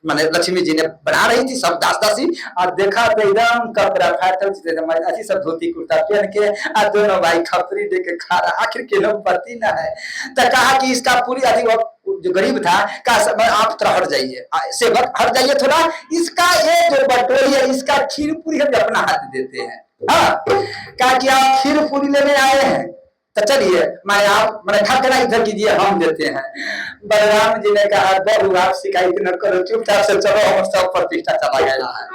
माने लक्ष्मी जी ने बना रही थी सब दास दासी, और देखा तो एकदम कपड़ा फाटल अच्छी सब धोती कुर्ता पहन के और दोनों भाई खपरी दे के खा रहा, आखिर के लोग पति ना है। तो कहा कि इसका पूरी अधिक जो गरीब था कहा आप थोड़ा हट जाइए, सेवक हट जाइए थोड़ा, इसका ये जो बटोरी है इसका खीर पूरी हम अपना हाथ देते हैं। हाँ, कहा कि आप खीर पूरी लेने आए हैं तो चलिए मैं आप मैंने खतरा इधर कीजिए, हम देते हैं। बलराम जी ने कहा बहू आप शिकायत न करो, चुपचाप से चलो, हम सब प्रतिष्ठा चला गया है,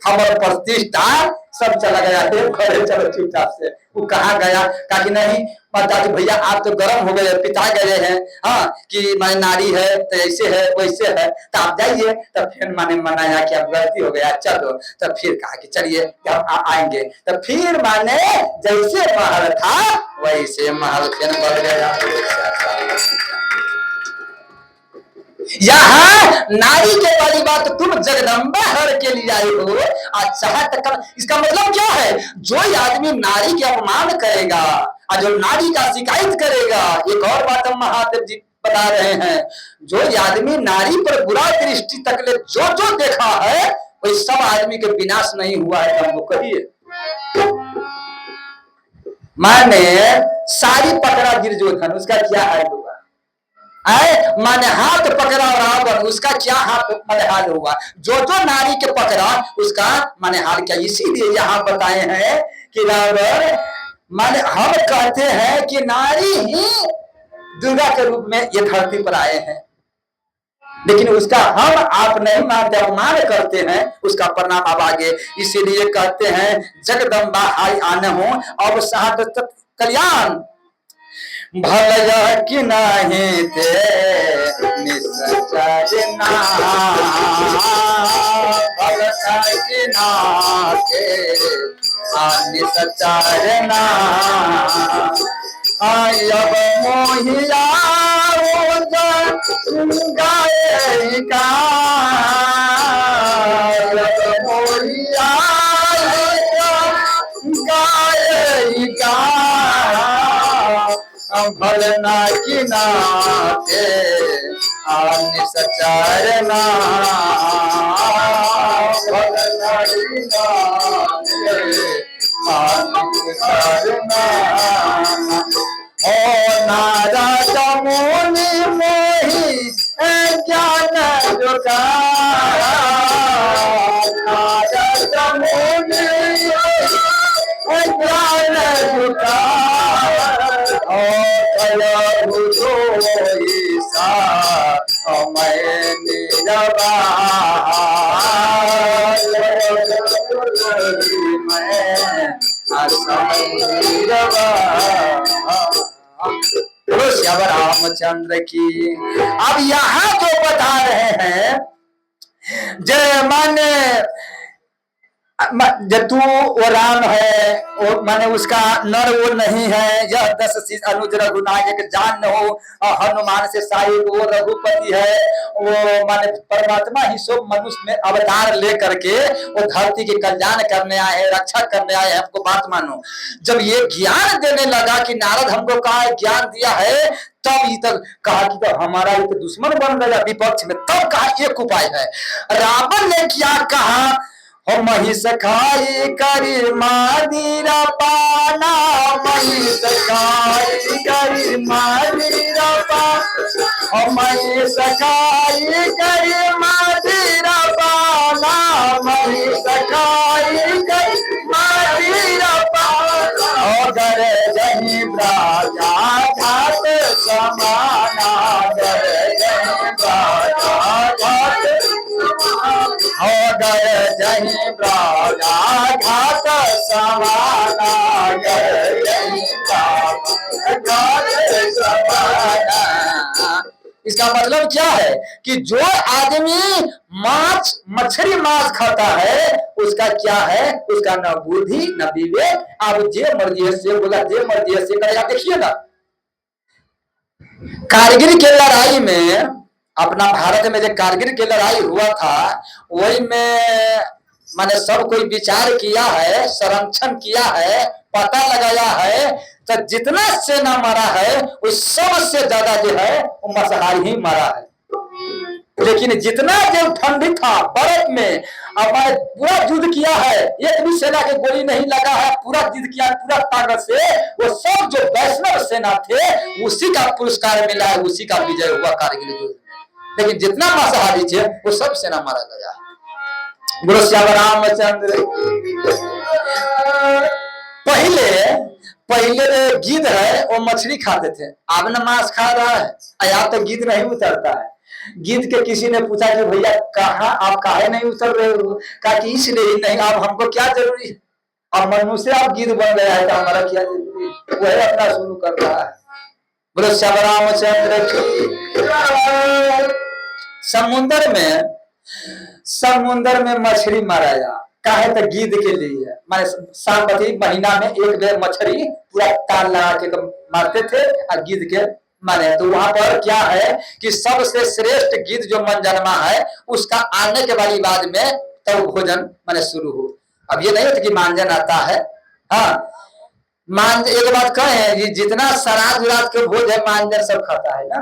हमारा प्रतिष्ठा सब चला गया है, घरे चलो चुपचाप से। वो कहा गया, कहा कि नहीं माता जी भैया आप तो गर्म हो गए, पिता गए हैं, हाँ कि मैं नारी है तो ऐसे है वैसे है, तो आप जाइए। तो फिर माने मनाया कि अब गलती हो गया चलो, तो फिर कहा कि चलिए आप आएंगे। तो फिर माने जैसे महल था वैसे महल फिर बढ़ गया। यहाँ नारी के वाली बात तुम जगदम्बा हर के लिए आए हो, अच्छा तक। इसका मतलब क्या है, जो आदमी नारी के अपमान करेगा और जो नारी का शिकायत करेगा, एक और बात हम महादेव जी बता रहे हैं, जो आदमी नारी पर बुरा दृष्टि तक ले जो जो देखा है वही सब आदमी के विनाश नहीं हुआ है, हमको कहिए। माने सारी पकड़ा दुर्योधन, उसका क्या हाल हुआ? माने हाथ पकड़ा रावण, उसका क्या हाथ माने हाल हुआ? जो जो नारी के पकड़ा उसका माने हाल क्या? इसीलिए यहाँ बताए हैं कि रावण माने हम कहते हैं कि नारी ही दुर्गा के रूप में ये धरती पर आए हैं, लेकिन उसका हम आप नहीं मानते, अपमान करते हैं, उसका परिणाम अब आगे। इसीलिए कहते हैं जगदम्बा हाय आने हो अब साथ कल्याण भल कि नहीं ते निश्चर ना, भल कि ना के निश्चर ना, अब मोहिया गायिका, मोहिया गायिका, भलना की नाते निश्चरना, भलना की नाते निश्चरना। ओ नारद मुनि मोहि ज्ञान जुटा, नारद मुनि ज्ञान जुटा, मैं नीरवा श्याम रामचंद्र की। अब यहाँ जो बता रहे हैं जय माने जब तू वो राम है, वो माने उसका नर वो नहीं है, यह 10 शीश अनुज रघुनायक जान हो, हनुमान से साहिब वो रघुपति है, वो माने परमात्मा ही सो मनुष्य में अवतार लेकर के वो धरती के कल्याण करने आए हैं, रक्षा करने आए हैं। आपको बात मानो, जब ये ज्ञान देने लगा कि नारद हमको कहा ज्ञान दिया है, तब इधर कहा कि तो हमारा एक दुश्मन बन गया विपक्ष में, तब कहा एक उपाय है। रावण ने क्या कहा, हो महिष खाई करी मादीरा पाना, महिष खाई करी मादीरा पाना, हो महिष खाई करी मादीरा पाना, महिष खाई करी मादीरा पाना, अगर जही राजा घाट समाना, अगर जही राजा घाट अगर जही राजा घाट समाना, अगर जही घाट समाना। इसका मतलब क्या है कि जो आदमी मांस मछली मांस खाता है उसका क्या है, उसका न बुद्धि न विवेक, अब जे मर्जी से बोला जे मर्जी से करेगा। देखिए ना कारगिल के लड़ाई में, अपना भारत में जो कारगिल की लड़ाई हुआ था वही में मैंने सब कोई विचार किया है, संरक्षण किया है, पता लगाया है, तो जितना सेना मरा है उस सबसे ज्यादा जो है वो मसहार ही मरा है। लेकिन जितना जो ठंडी था बर्फ में, अब मैं पूरा युद्ध किया है, एक भी सेना के गोली नहीं लगा है, पूरा युद्ध किया पूरा ताकत से, वो सब जो वैष्णव सेना थे उसी का पुरस्कार मिला है, उसी का विजय हुआ कारगिल युद्ध में। लेकिन जितना मांसाहारी थे वो सब सेना मारा गया। बोलो श्याम रामचंद्र। पहले पहले गिद्ध है वो मछली खाते थे, अब न मांस खा रहा है, यहाँ तो गिद्ध नहीं उतरता है। गिद्ध के किसी ने पूछा कि भैया कहा आप काहे नहीं उतर रहे हो? कहा कि इसलिए नहीं, आप हमको क्या जरूरी है, अब मनुष्य आप गिद्ध बन गया है तो हमारा क्या जरूरी है? वही अपना शुरू कर रहा है। बोलो श्याम रामचंद्र की। समुद्र में मछली मारा जा काहे तो गिद्ध के लिए, माने साम्प्रतिक महीना में एक बेर मछली पूरा ताल लगा के मारते थे और गिद्ध के माने। तो वहां पर क्या है कि सबसे श्रेष्ठ गिद्ध जो मनजन्मा है उसका आने के वाली बाद में तब तो भोजन माने शुरू हो। अब ये नहीं होता कि मांजन आता है, हाँ एक बात कहे जितना श्राद्ध विराध के भोज है मांजन सब खाता है ना,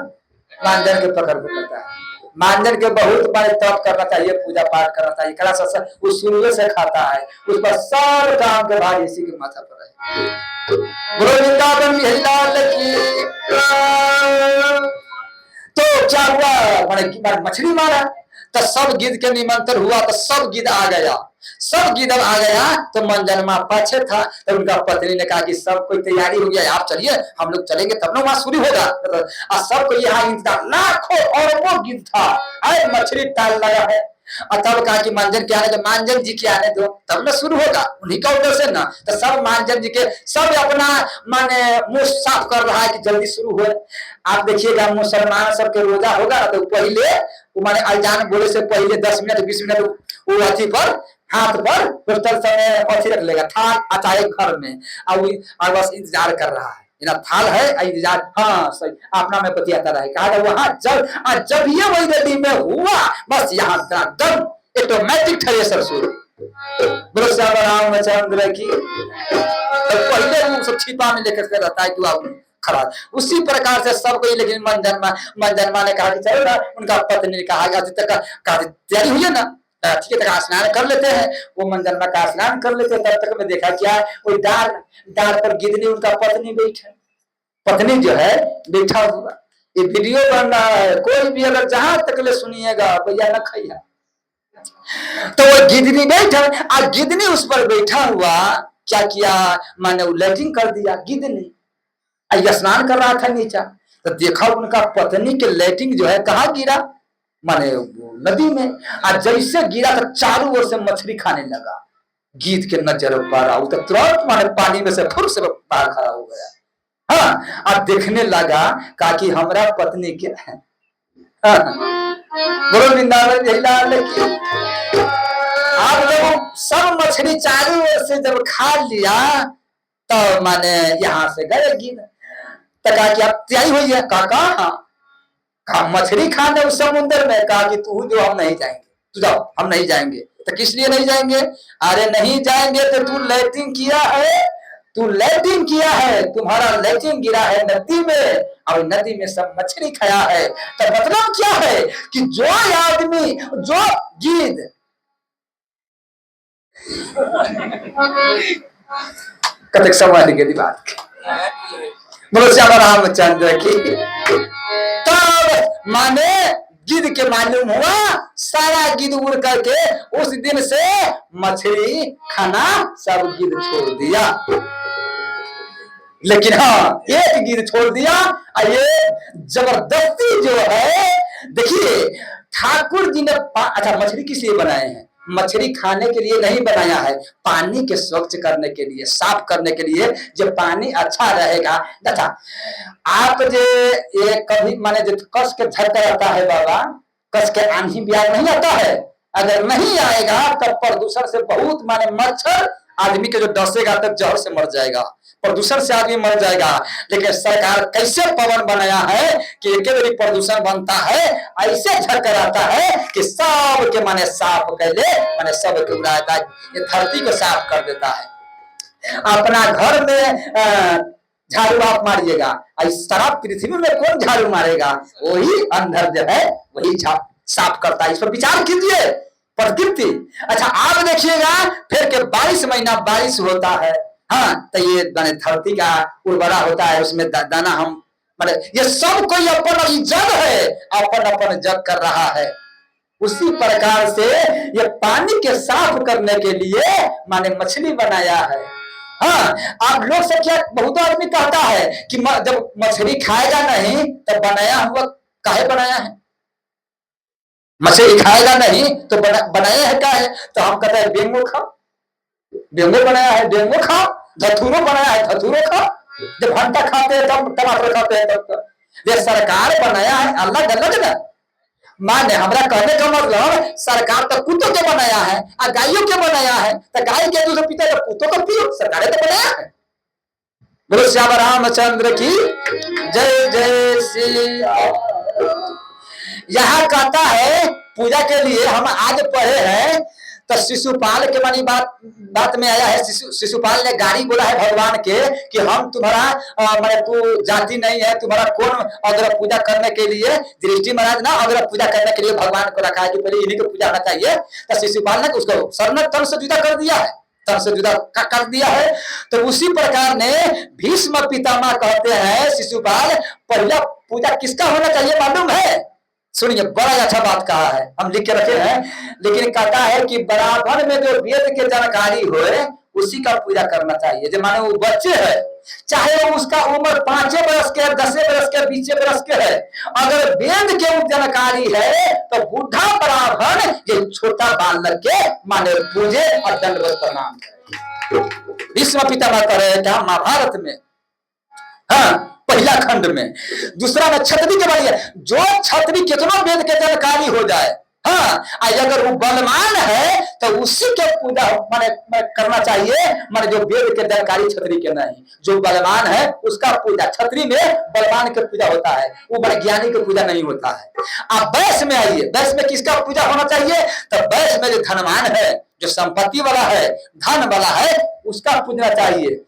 मांजन के पकड़ को करता है। मांजन के बहुत बड़े तप करना चाहिए, पूजा पाठ करना चाहिए, कला उस शुरू से खाता है, उस पर सब काम के भार इसी के माथा पर है। गुरु वृंदावन बिहारी लाल की। तो क्या हुआ, मछली मारा तो सब गिद्ध के निमंत्रण हुआ, तो सब गिद्ध आ गया। सब गिद्ध आ गया तो मनजन्मा पीछे था, तो उनका पत्नी ने कहा कि सब कोई तैयारी हो गया, आप चलिए हम लोग चलेंगे तब ना वहां शुरू होगा। और सबको यहाँ इंतजार, लाखों अरबों गिद्ध था, अरे मछली टाल लगा है। और तब कहा कि मांजन के आने दो, मांजन जी के आने दो तब ना शुरू होगा, उन्हीं का उधर से ना। तो सब मांजन जी के सब अपना माने मुंह साफ कर रहा है कि जल्दी शुरू हो। आप देखिएगा मुसलमान सबके रोजा होगा तो पहले माने अजान बोले से पहले 10 मिनट 20 मिनट वो अथी पर हाथ पर पिस्टल समय अथी रख लेगा, थाल आता है घर में और बस इंतजार कर रहा है, ना थाल है इंतजार, हाँ सही अपना में बतियाता रहे। कहा वहां जब ये वही रेडी में हुआ बस यहाँ दम ऑटोमेटिक थ्रेसर शुरू। बोलो श्याम रामचंद्र की। तो पहले वो सब छिपा में लेकर के रहता है कि खड़ा, उसी प्रकार से सबको। लेकिन मनजन्मा ने कहा कि चलो ना, उनका पत्नी ने कहा तैयारी हुई है ना, ठीक है स्नान कर लेते हैं। वो मनजन्मा का स्नान कर लेते हैं, तब तक में देखा क्या वो डार पर गिद्धनी उनका पत्नी बैठा, पत्नी जो है बैठा हुआ। ये वीडियो बन रहा है, कोई भी अगर जहां तक ले सुनिएगा भैया न खैया। तो वो गिद्धनी बैठा और गिद्धनी उस पर बैठा हुआ क्या किया, माने वो लैट्रिन कर दिया गिद्धनी, स्नान कर रहा था नीचा। तो देखा उनका पत्नी के लैट्रिन जो है कहाँ गिरा, माने नदी में। और जैसे गिरा तो चारों ओर से मछली खाने लगा, गिद्ध के नजर पर वो तो तुरंत माने पानी में से फुर से बाहर खड़ा हो गया। हाँ और देखने लगा कहा कि हमारा पत्नी क्या है। गुरु वृंदावन बिहारी लाल की। आप लोग सब मछली चारों ओर से जब खा लिया तो माने यहाँ से गए गिद्ध। तो कहा कि आप तैयारी हुई है, कहा मछली खाने उस समुद्र में। कहा कि तू जो हम नहीं जाएंगे, तू जाओ हम नहीं जाएंगे। तो किस लिए नहीं जाएंगे, अरे नहीं जाएंगे तो तू लैट्रिन किया है, तुम्हारा लैट्रिन गिरा है नदी में और नदी में सब मछली खाया है। तो मतलब क्या है कि जो आदमी जो गिद्ध कतक समाधि के बात बोलो श्याम रामचंद्र की। तब माने गिद्ध के मालूम हुआ, सारा गिद्ध उड़ करके उस दिन से मछली खाना सब गिद्ध छोड़ दिया। लेकिन हाँ एक गिद्ध छोड़ दिया। ये जबरदस्ती जो है देखिए, ठाकुर जी ने अच्छा मछली किस लिए बनाए हैं, मछली खाने के लिए नहीं बनाया है, पानी के स्वच्छ करने के लिए, साफ करने के लिए। जब पानी अच्छा रहेगा, अच्छा आप जो ये कभी माने जो कस के झटका आता है बाबा, कस के आंधी ब्याह नहीं आता है, अगर नहीं आएगा तब प्रदूषण से बहुत माने मच्छर आदमी के जो डसेगा तब जहर से मर जाएगा, प्रदूषण से आदमी मर जाएगा। लेकिन सरकार कैसे पवन बनाया है कि एक बारी प्रदूषण बनता है, ऐसे झटका आता है कि सब के माने साफ कर ले, माने सब के उड़ाता है, ये धरती को साफ कर देता है। अपना घर में झाड़ू आप मारिएगा, इस सारा पृथ्वी में कौन झाड़ू मारेगा, वही अंदर जो है वही साफ करता है। इस पर विचार कीजिए प्रकृति। अच्छा आप देखिएगा फिर के 22 महीना बारिश होता है। हाँ तो ये माने धरती का उर्वरा होता है, उसमें दाना हम माने ये सब कोई अपन जग है, अपन अपन जग कर रहा है। उसी प्रकार से ये पानी के साफ करने के लिए माने मछली बनाया है। हाँ आप लोग सब क्या बहुत आदमी कहता है कि जब मछली खाएगा नहीं तो बनाया हुआ काहे बनाया है, मछली खाएगा नहीं तो बनाया है काहे, तो हम कहते हैं डेंगू खाओ, डेंगू बनाया है डेंगू खाओ, धतूरो बनाया है धतूरो खाओ, जब भंटा खाते हैं तब टमाटर खाते हैं तब। ये सरकार बनाया है अलग अलग ना, माने हमारा कहने का मतलब सरकार तो कुत्तों के बनाया है और गायों के बनाया है, तो गाय के दूध पीते तो कुत्तों को पियो, सरकार तो बनाया है। बोलो श्याम रामचंद्र की जय जय श्री। यहाँ कहता है पूजा के लिए हम आज पढ़े हैं तो शिशुपाल के मानी बात में आया है। शिशुपाल ने गाड़ी बोला है भगवान के कि हम तुम्हारा माने तू जाति नहीं है, तुम्हारा कौन अगर पूजा करने के लिए दृष्टि महाराज ना अगर पूजा करने के लिए भगवान को रखा है कि पहले इन्हीं को पूजा होना चाहिए। तो शिशुपाल ने उसको सरन तन से जुदा कर दिया है, तन से जुदा कर दिया है। तो उसी प्रकार ने भीष्म पितामह कहते हैं शिशुपाल पहला पूजा किसका होना चाहिए मालूम है? सुनिए बड़ा अच्छा बात कहा है, हम लिख के रखे हैं, लेकिन कहता है कि बराबर में जो वेद के जानकारी होए उसी का पूजा करना चाहिए। जो माने वो बच्चे है, चाहे वो उसका उम्र 5 वर्ष के 10 वर्ष के 20 वर्ष के है, अगर वेद के जानकारी है तो बूढ़ा बराबर ये छोटा बालक के माने पूजे और दंडवत प्रणाम करे। भीष्म पितामह करे क्या महाभारत में, हाँ पहला खंड में। दूसरा में क्षत्रिय के बारे में, जो क्षत्रिय कितना वेद के जानकारी हो जाए, हाँ अगर वो बलवान है तो उसी के पूजा माने करना चाहिए, माने जो वेद के जानकारी क्षत्रिय के नहीं, जो बलवान है उसका पूजा। क्षत्रिय में बलवान के पूजा होता है, वो बड़े ज्ञानी का पूजा नहीं होता है। आप वैश्य में आइए, वैश्य में किसका पूजा होना चाहिए? तो वैश्य में जो धनवान है, जो संपत्ति वाला है, धन वाला है, उसका पूजना चाहिए।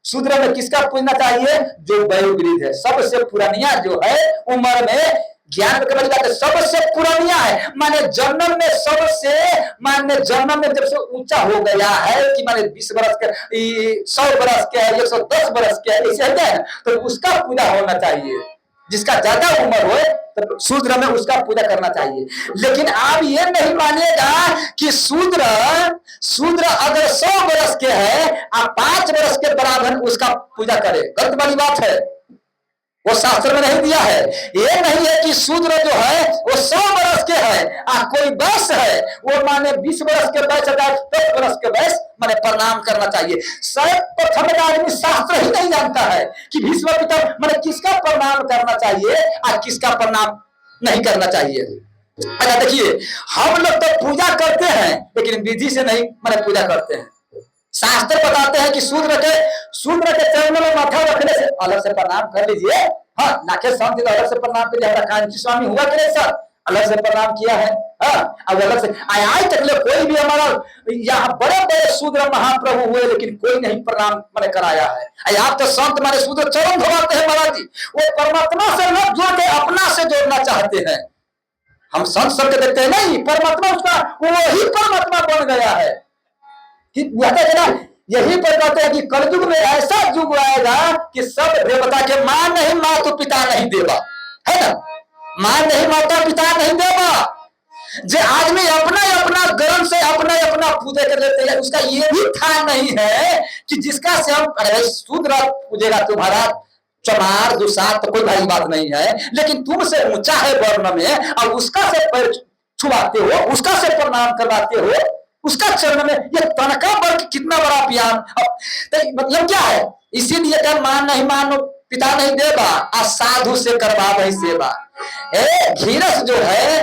शूद्र में किसका पूजना चाहिए? जो वयोवृद्ध है, सबसे पुरानिया जो है उम्र में ज्ञान के बात है, सबसे पुरानिया है, माने जन्म में सबसे माने जन्म में जब से ऊंचा हो गया है कि माने 20 वर्ष के 100 वर्ष के है 110 वर्ष के है, ऐसे है तो उसका पूजा होना चाहिए। जिसका ज्यादा उम्र हो तो शूद्र में उसका पूजा करना चाहिए। लेकिन आप ये नहीं मानिएगा कि शूद्र अगर 100 वर्ष के है आप 5 वर्ष के बराबर उसका पूजा करे, गलत वाली बात है, वो शास्त्र में नहीं दिया है। ये नहीं है कि शूद्र जो है वो 100 वर्ष के है और कोई वैश्य है वो माने 20 वर्ष के वैश्य 10 वर्ष के वैश्य माने प्रणाम करना चाहिए। शायद प्रथम आदमी शास्त्र ही नहीं जानता है कि भीष्म पितामह माने किसका प्रणाम करना चाहिए और किसका प्रणाम नहीं करना चाहिए। अच्छा देखिए हम लोग तो पूजा करते हैं लेकिन विधि से नहीं माने पूजा करते हैं। शास्त्र बताते हैं कि शूद्र के चरणों में माथा रखने से अलग से प्रणाम कर लीजिए। हाँ नाके शांति अलग से प्रणाम कीजिए। हमारा कांची स्वामी हुआ कि नहीं सर, अलग से प्रणाम किया है। हाँ अब अलग से आज तक कोई भी हमारा यहाँ बड़े बड़े शूद्र महाप्रभु हुए लेकिन कोई नहीं प्रणाम मैंने कराया है। आप तो संत मारे शूद्र चरण धोवाते हैं महाराज जी, वो परमात्मा से न जोड़ के अपना से जोड़ना चाहते हैं। हम संत सबके देखते हैं नहीं, परमात्मा उसका वही परमात्मा बन गया है। यही पर कहते हैं कि कलयुग में ऐसा युग आएगा कि सब देवता के मां नहीं माता पिता नहीं देवा, है ना, मां नहीं माता पिता नहीं देवा। जो आदमी अपना गर्म से अपना पूजा कर लेते हैं उसका ये भी ध्यान नहीं है कि जिसका से हम शूद्र पूजेगा तुम्हारा चमार दुसार तो कोई भारी बात नहीं है, लेकिन तुमसे ऊंचा है वर्ण में और उसका से पैर छुआते हो, उसका से प्रणाम करवाते हो, उसका चरण में ये तनका वर्ग कितना बड़ा प्यार। तो मतलब क्या है? इसीलिए क्या मान नहीं मानो पिता नहीं देवा असाधु से करवा वही सेवा। घीरस जो है,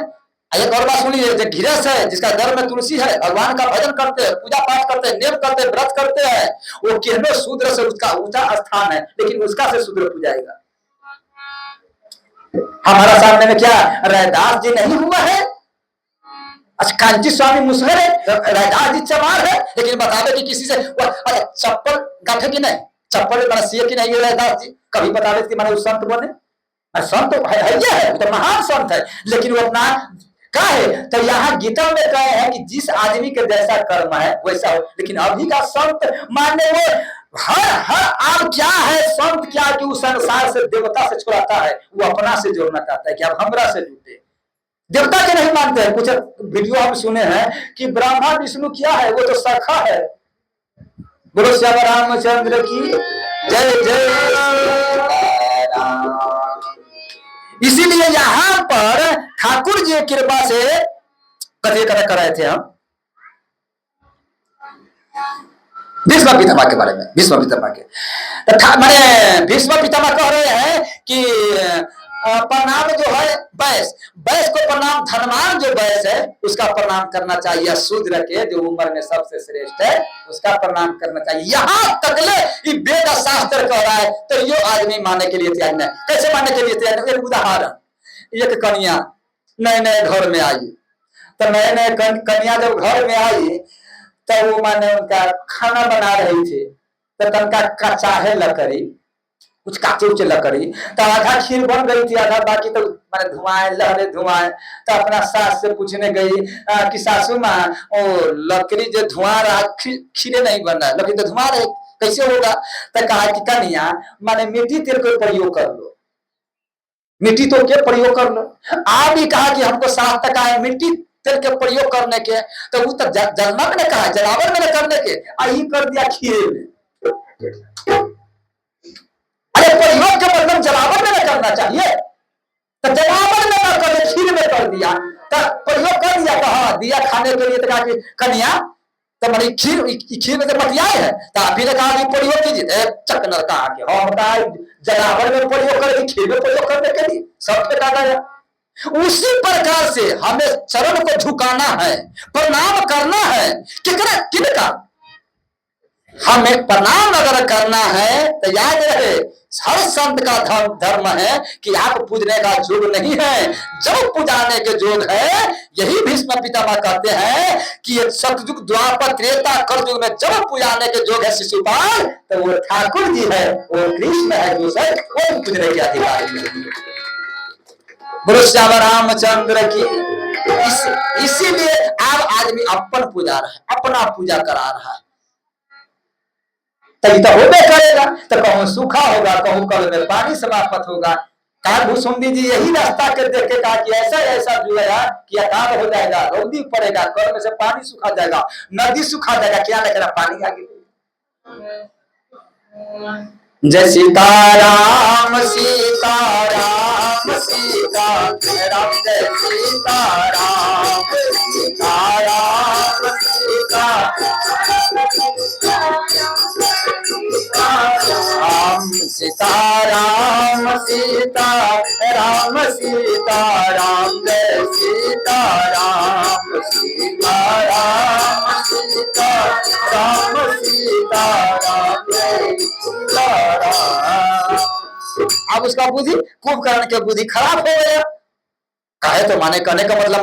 एक और बात सुनिए, जो घीरस है जिसका घर में तुलसी है, भगवान का भजन करते हैं, पूजा पाठ करते हैं, नेम करते हैं, व्रत करते हैं, वो किन्नो शूद्र से उसका ऊंचा स्थान है लेकिन उसका से शूद्र पूजाएगा। हमारा सामने में क्या रैदास जी नहीं हुआ है? अच्छा कांची स्वामी मुसहर है, रैदास जी चमार है, लेकिन बतावे कि किसी से चप्पल गाठे की नहीं, चप्पल बना सिए की नहीं रैदास जी, कभी बतावे कि मैंने उस संत बने संत है, ये है तो महान संत है, लेकिन वो अपना क्या है, तो यहाँ गीता में कहे हैं कि जिस आदमी के जैसा कर्म है वैसा हो। लेकिन अभी का संत माने वो हर आप क्या है, संत क्या कि उस संसार से देवता से छुड़ाता है, वो अपना से जोड़ना चाहता है कि आप हमरा से जुटे। देवता के नहीं मानते हैं। कुछ वीडियो हम सुने हैं कि ब्रह्मा विष्णु क्या है, वो तो सखा है। बोलो श्याम रामचंद्र की जय जय। इसीलिए यहां पर ठाकुर जी की कृपा से कथन कर रहे थे हम भीष्म पितामह के बारे में। भीष्म पितामह के माने भीष्म पितामह कह रहे हैं कि प्रणाम जो है बैस को प्रणाम, धनवान जो बैस है उसका प्रणाम करना चाहिए, शूद्र के जो उम्र में सबसे श्रेष्ठ है उसका प्रणाम करना चाहिए। यहाँ तकले ये वेद शास्त्र कह रहा है, तो ये आदमी मानने के लिए तैयार नहीं। कैसे मानने के लिए तैयार? एक उदाहरण, एक कन्या नए नए घर में आई, तो नए नए कन्या जब घर में आई तो वो माने उनका खाना बना रही थी, तो तनका कचाहे लकड़ी, कुछ काचे उचे लकड़ी, तो आधा खीर बन गई थी, आधा बाकी तो माने धुआं लहरे धुआं। तो अपना सास से पूछने गई कि सासू माँ वो लकड़ी जो धुआं रहा खीरे नहीं बन रहा है, लकड़ी तो धुआं रहे कैसे होगा? तो कहा कि कन्या माने मिट्टी तेल को प्रयोग कर लो, मिट्टी तो के प्रयोग कर लो। आप भी कहा कि हमको 7 टका है मिट्टी तेल के प्रयोग करने के, तो वो तो जलना में कहा जलावन में करने के, आई कर दिया खीरे में। अरे प्रयोग के मतलब जलावन में न करना चाहिए, तो जलावन में न कर खीर में कर दिया, तो प्रयोग कर दिया, कहा दिया खाने के लिए। तो कहा कि कन्या तो मेरी खीर में तो मटियाए है, तो आप ही ने कहा कि प्रयोग कीजिए। चक नरका आके हम बताए जलावन में प्रयोग करेगी, खीर में प्रयोग करने के लिए सब ठेका गया। उसी प्रकार से हमें चरण को झुकाना है, प्रणाम करना है। किनका? हमें प्रणाम अगर करना है तो याद रहे हर संत का धर्म है कि आप पूजने का जोग नहीं है, जब पुजाने के जोग है। यही भीष्म पितामह कहते हैं कि सतयुग द्वापर त्रेता कलयुग में जब पुजाने के जोग है शिशुपाल, तो वो ठाकुर जी है, वो कृष्ण है, दूसरे कोई पूजने के अधिकारी नहीं। बोलो श्याम रामचंद्र की। इसीलिए आप आदमी अपन पूजा रहा है, अपना पूजा करा रहा है, तभी तो होबे करेगा। तो कहूं सूखा होगा, कहूं कल में पानी समाप्त होगा। काल भूसुंडी जी यही रास्ता के देख के कहा कि ऐसा ऐसा जुएगा कि अकाल हो जाएगा, रौदी पड़ेगा, कल में से पानी सूखा जाएगा, नदी सूखा जाएगा, क्या लगेगा पानी आगे। जय सीताराम सीताराम सीताराम, जय सीताराम सीताराम सीताराम सीताराम सीताराम, जय सीताराम सीताराम सीताराम सीताराम, जय सीताराम। अब उसका बुद्धि कुंभकर्ण के बुद्धि खराब हो गया। कहे तो माने कहने का मतलब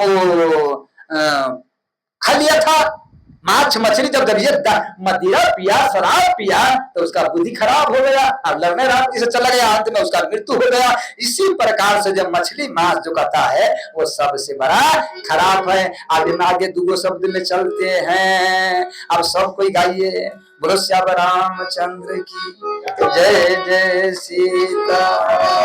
वो खा लिया था माछ मछली, जब मदिरा पिया, शराब पिया, तो उसका बुद्धि खराब हो गया। अब लड़ने रात से चला गया, अंत में उसका मृत्यु हो गया। इसी प्रकार से जब मछली मांस जो कहता है वो सबसे बड़ा खराब है। आगे 2 शब्द में चलते हैं, अब सब कोई गाइए। बोलो श्याम रामचंद्र की जय जय सीताराम।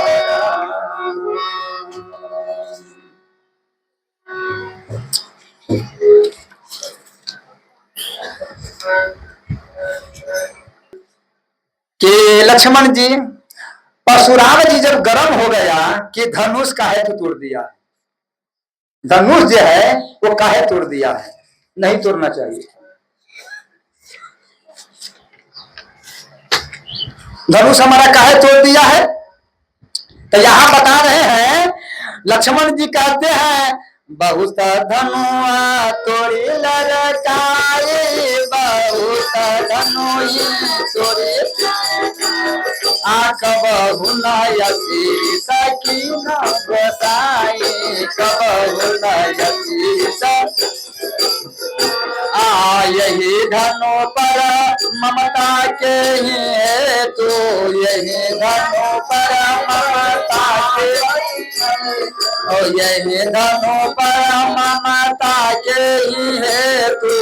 कि लक्ष्मण जी, परशुराम जी जब गर्म हो गया कि धनुष काहे तो तोड़ दिया, धनुष जो है वो काहे तोड़ दिया है, नहीं तोड़ना चाहिए। धनुष हमारा काहे तोड़ दिया है, तो यहां बता रहे हैं लक्ष्मण जी कहते हैं बहुत धनुआ तोड़ी लड़काए, बहुत धनुई तोड़ी आंख बहु नयसी सकीन गोसाई, कबहु नयसी यही धनु पर ममता के ही हेतु, यही धनु पर ममता के, ओ यही धनु पर ममता के ही हेतु,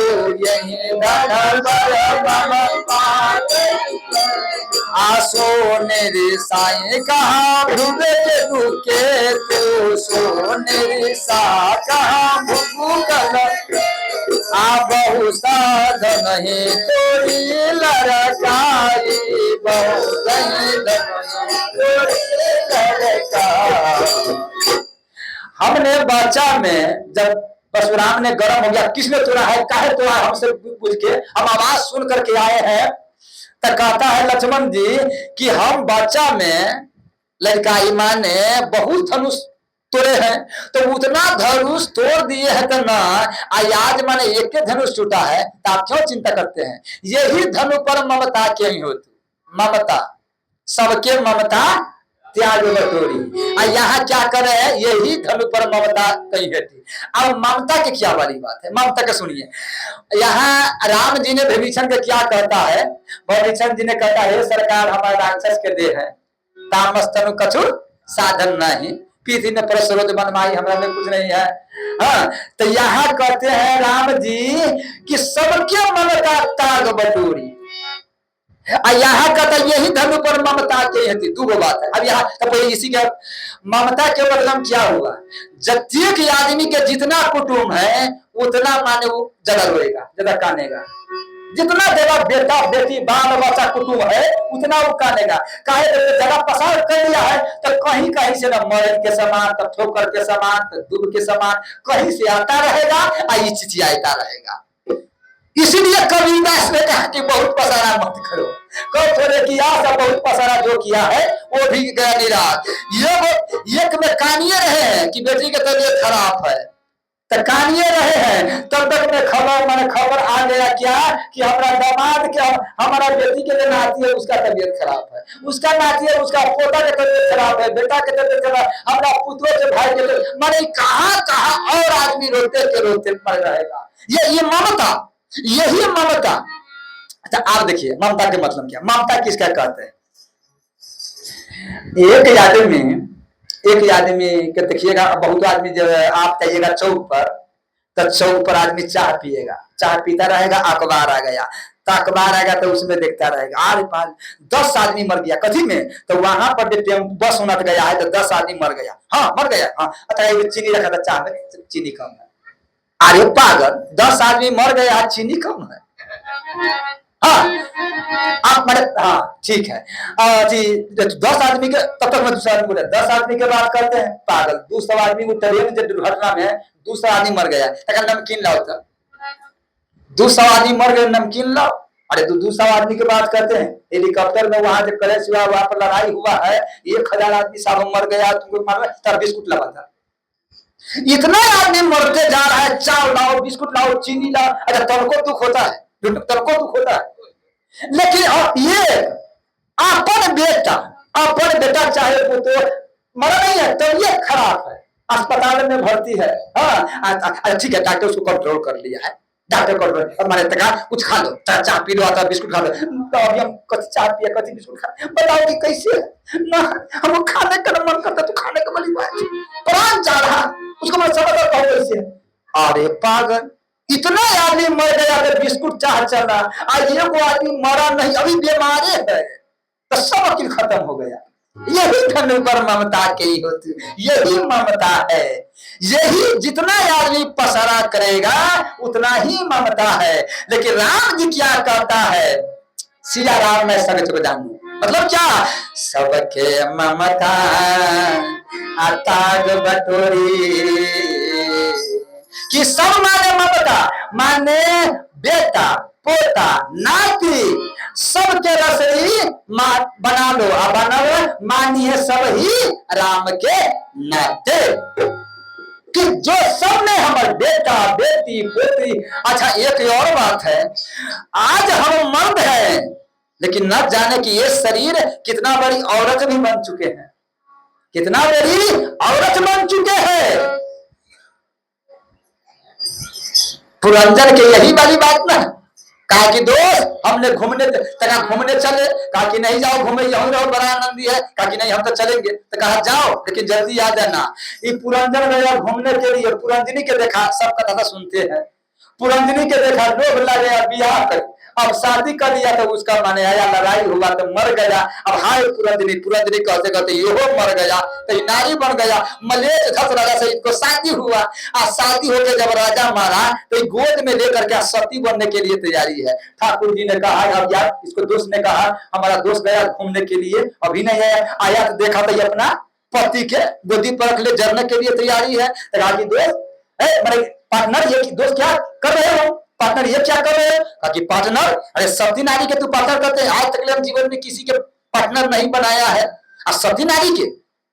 यही धनु पर ममता के आसो निरिसाई कहाँ भूबे दुखे तू, सो निरिसा कहाँ भूगल आ बहु साधन ही तोरी लड़काई, बहु हमने बच्चा में जब परशुराम ने गर्म हो गया, किसने तोड़ा है, काहे तोड़ा, हमसे पूछ के हम आवाज सुन करके आए हैं, तो कहता है लक्ष्मण जी कि हम बच्चा में लड़काई माँ ने बहुत धनुष तोड़े हैं, तो उतना धनुष तोड़ दिए हैं तो ना आज माने एक धनुष टूटा है, तो आप क्यों चिंता करते हैं, यही धनु पर ममता के ही होती, ममता सबके ममता त्याग बटोरी, यहाँ क्या करे है, यही धनु पर ममता कही हेती। अब ममता की क्या वाली बात है, ममता का सुनिए, यहाँ राम जी ने विभीषण के क्या कहता है, विभीषण जी ने कहता है सरकार हमारे राक्षस के दे है, तामस तनु कछु साधन नहीं, पीठी में परसरोज बनवाई, हमारा में कुछ नहीं है। हाँ, तो यहाँ कहते हैं राम जी कि सबके ममता त्याग बटोरी, यहाँ कहता यही धनु पर ममता के हेतु, दो बात है। अब यहाँ तो इसी के ममता के मतलब क्या हुआ, प्रत्येक आदमी के जितना कुटुंब है उतना माने वो ज्यादा रोएगा, ज्यादा कानेगा, जितना ज्यादा बेटा बेटी बाल बच्चा कुटुंब है उतना वो कानेगा, काहे ज्यादा पसार कर लिया है तो कहीं कहीं से न मरण के समान, तो ठोकर के समान, तो दुब के समान कहीं से आता रहेगा और चिचियाता रहेगा। इसीलिए कबीरदास ने कहा कि बहुत पसारा मत करो, कब थोड़े किया सब बहुत पसारा जो किया है वो भी गया निराश। ये एक में कानिए रहे हैं कि बेटी की तबीयत खराब है, तो कानिए रहे हैं, तब तक में खबर आ गया क्या कि हमारा दामाद के, हमारा बेटी के जो नाती है उसका तबीयत खराब है, उसका नाती है उसका पोता के तबीयत खराब है, बेटा के तबीयत खराब, हमारा पुत्रों के भाई के, माने कहाँ और आदमी रोते के रोते पड़ रहेगा। ये ममता, यही ममता। अच्छा आप देखिए ममता के मतलब क्या, ममता किसका कहते हैं, एक आदमी के देखिएगा, बहुत आदमी जब आप जाइएगा चौक पर, तो चौक पर आदमी चाय पिएगा, चाय पीता रहेगा, अखबार आ गया, तो अखबार आएगा तो उसमें देखता रहेगा, अरे 10 आदमी मर गया कथी में, तो वहां पर बस उनट गया है तो 10 आदमी मर गया, हाँ मर गया, हाँ अच्छा चीनी रखा था चाय में, चीनी कम है, अरे पागल 10 आदमी मर गया चीनी कम है, हाँ आप मरे, हाँ ठीक है जी 10 आदमी के, तब तक मैं दूसरा आदमी बोला 10 आदमी के बात करते हैं, पागल 200 आदमी को ट्रेन जब दुर्घटना में दूसरा आदमी मर गया, नमकीन लाओ, तब 200 आदमी मर गए नमकीन लाओ, अरे तो 200 आदमी की बात करते हैं, हेलीकॉप्टर में वहां जब क्रैश हुआ, वहां पर लड़ाई हुआ है, 1000 आदमी साहब मर गया, तुमको मार तब बिस्कुट लगा था, इतना आदमी मरते जा रहा है, चावल लाओ, बिस्कुट लाओ, चीनी लाओ, अच्छा तनको दुख होता है, तनको दुख होता है, लेकिन ये अपन बेटा चाहे पुत्र मरा नहीं है, तबीयत खराब है, अस्पताल में भर्ती है, हाँ ठीक है डॉक्टर उसको कंट्रोल कर लिया है, डॉक्टर कंट्रोल, और मैंने कहा कुछ खा लो, चाय पी लो, आता बिस्कुट खा लो, तो अभी हम कच्ची चाय पिया, कच्ची बिस्कुट खा, बताओ कि कैसे ना हमको खाने का मन करता, तो खाने का बड़ी बात, प्राण जा रहा, उसको मैं समझ आता हूँ कैसे, अरे पागल इतना आदमी मर गया तो बिस्कुट चाह चल रहा, आज ये को आदमी मरा नहीं, अभी बीमारे है, तो सब अकिल खत्म हो गया। यही धनु पर ममता के ही होती, यही ममता है, यही जितना आदमी पसरा करेगा उतना ही ममता है। लेकिन राम जी क्या कहता है, सिया राम मैं सगत को जानू, मतलब क्या, सबके ममता आताग बटोरी, कि सब माने ममता, माने बेटा पोता नाती सबके रसरी बना लो, बनल मानिए सब ही राम के नाते, कि जो सब में हमारे बेटा बेटी पोती। अच्छा एक और बात है, आज हम मर्द हैं लेकिन न जाने कि ये शरीर कितना बड़ी औरत भी बन चुके हैं, कितना बड़ी औरत बन चुके हैं। पुरंजन के यही वाली बात ना, कहा कि दोस्त हमने घूमने चले, कहा कि नहीं जाओ घूमे, यहीं रहो, बड़ा आनंदी है। कहा कि नहीं हम तो चलेंगे। तो कहा जाओ लेकिन जल्दी आ जाना। ये पुरंदर गया घूमने के लिए, पुरंजनी के देखा, सबका कथा सुनते हैं, पुरंजनी के देखा, लोभ लग गया, ब्याह कर, अब शादी कर लिया तो उसका माने आया, लड़ाई हुआ तो मर गया। अब हाय पुरंजनी, पुरंजनी कहते कहते यो मर गया, तो नारी बन गया। मलेच धस राजा से इनको शादी हुआ, और शादी होकर जब राजा मारा तो गोद में लेकर के सती बनने के लिए तैयारी है। ठाकुर जी ने कहा, अब यार इसको दोस्त ने कहा हमारा दोस्त गया घूमने के लिए, अभी नहीं आया, आया तो देखा तो अपना पति के गोदी पर रख ले, जरने के लिए तैयारी है। तो कहा कि दोस्त पार्टनर, ये दोस्त क्या कर रहे हो, पार्टनर ये क्या कर रहे हो? कहा कि पार्टनर, अरे सती नारी के तू पार्टनर करते हैं, आज तक हम जीवन में किसी के पार्टनर नहीं बनाया है, और सती नारी के,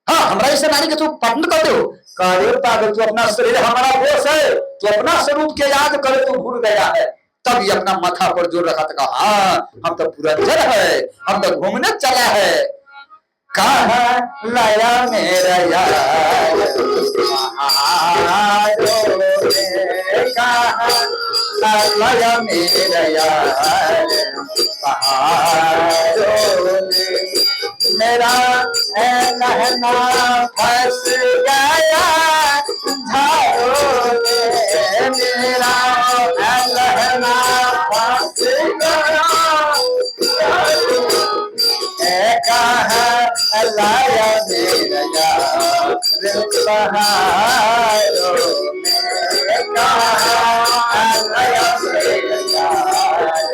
हाँ हमारा इस नारी के तू पार्टनर करते हो? कहा पागल, तू अपना शरीर हमारा बोस है, तू अपना स्वरूप के याद करे, तू भूल गया है। तब ये अपना माथा पर जोर रखा था, कहा हाँ हम तो पुरंदर है, हम तो घूमने चला है। कहा लाया मेरा यार, कहा लाया मेरा यार, मेरा लहना फंस गया झाड़ो में, मेरा लहना फंस गया, कहा लाया मेरा यार बहारों में, कहा लाया मेरा यार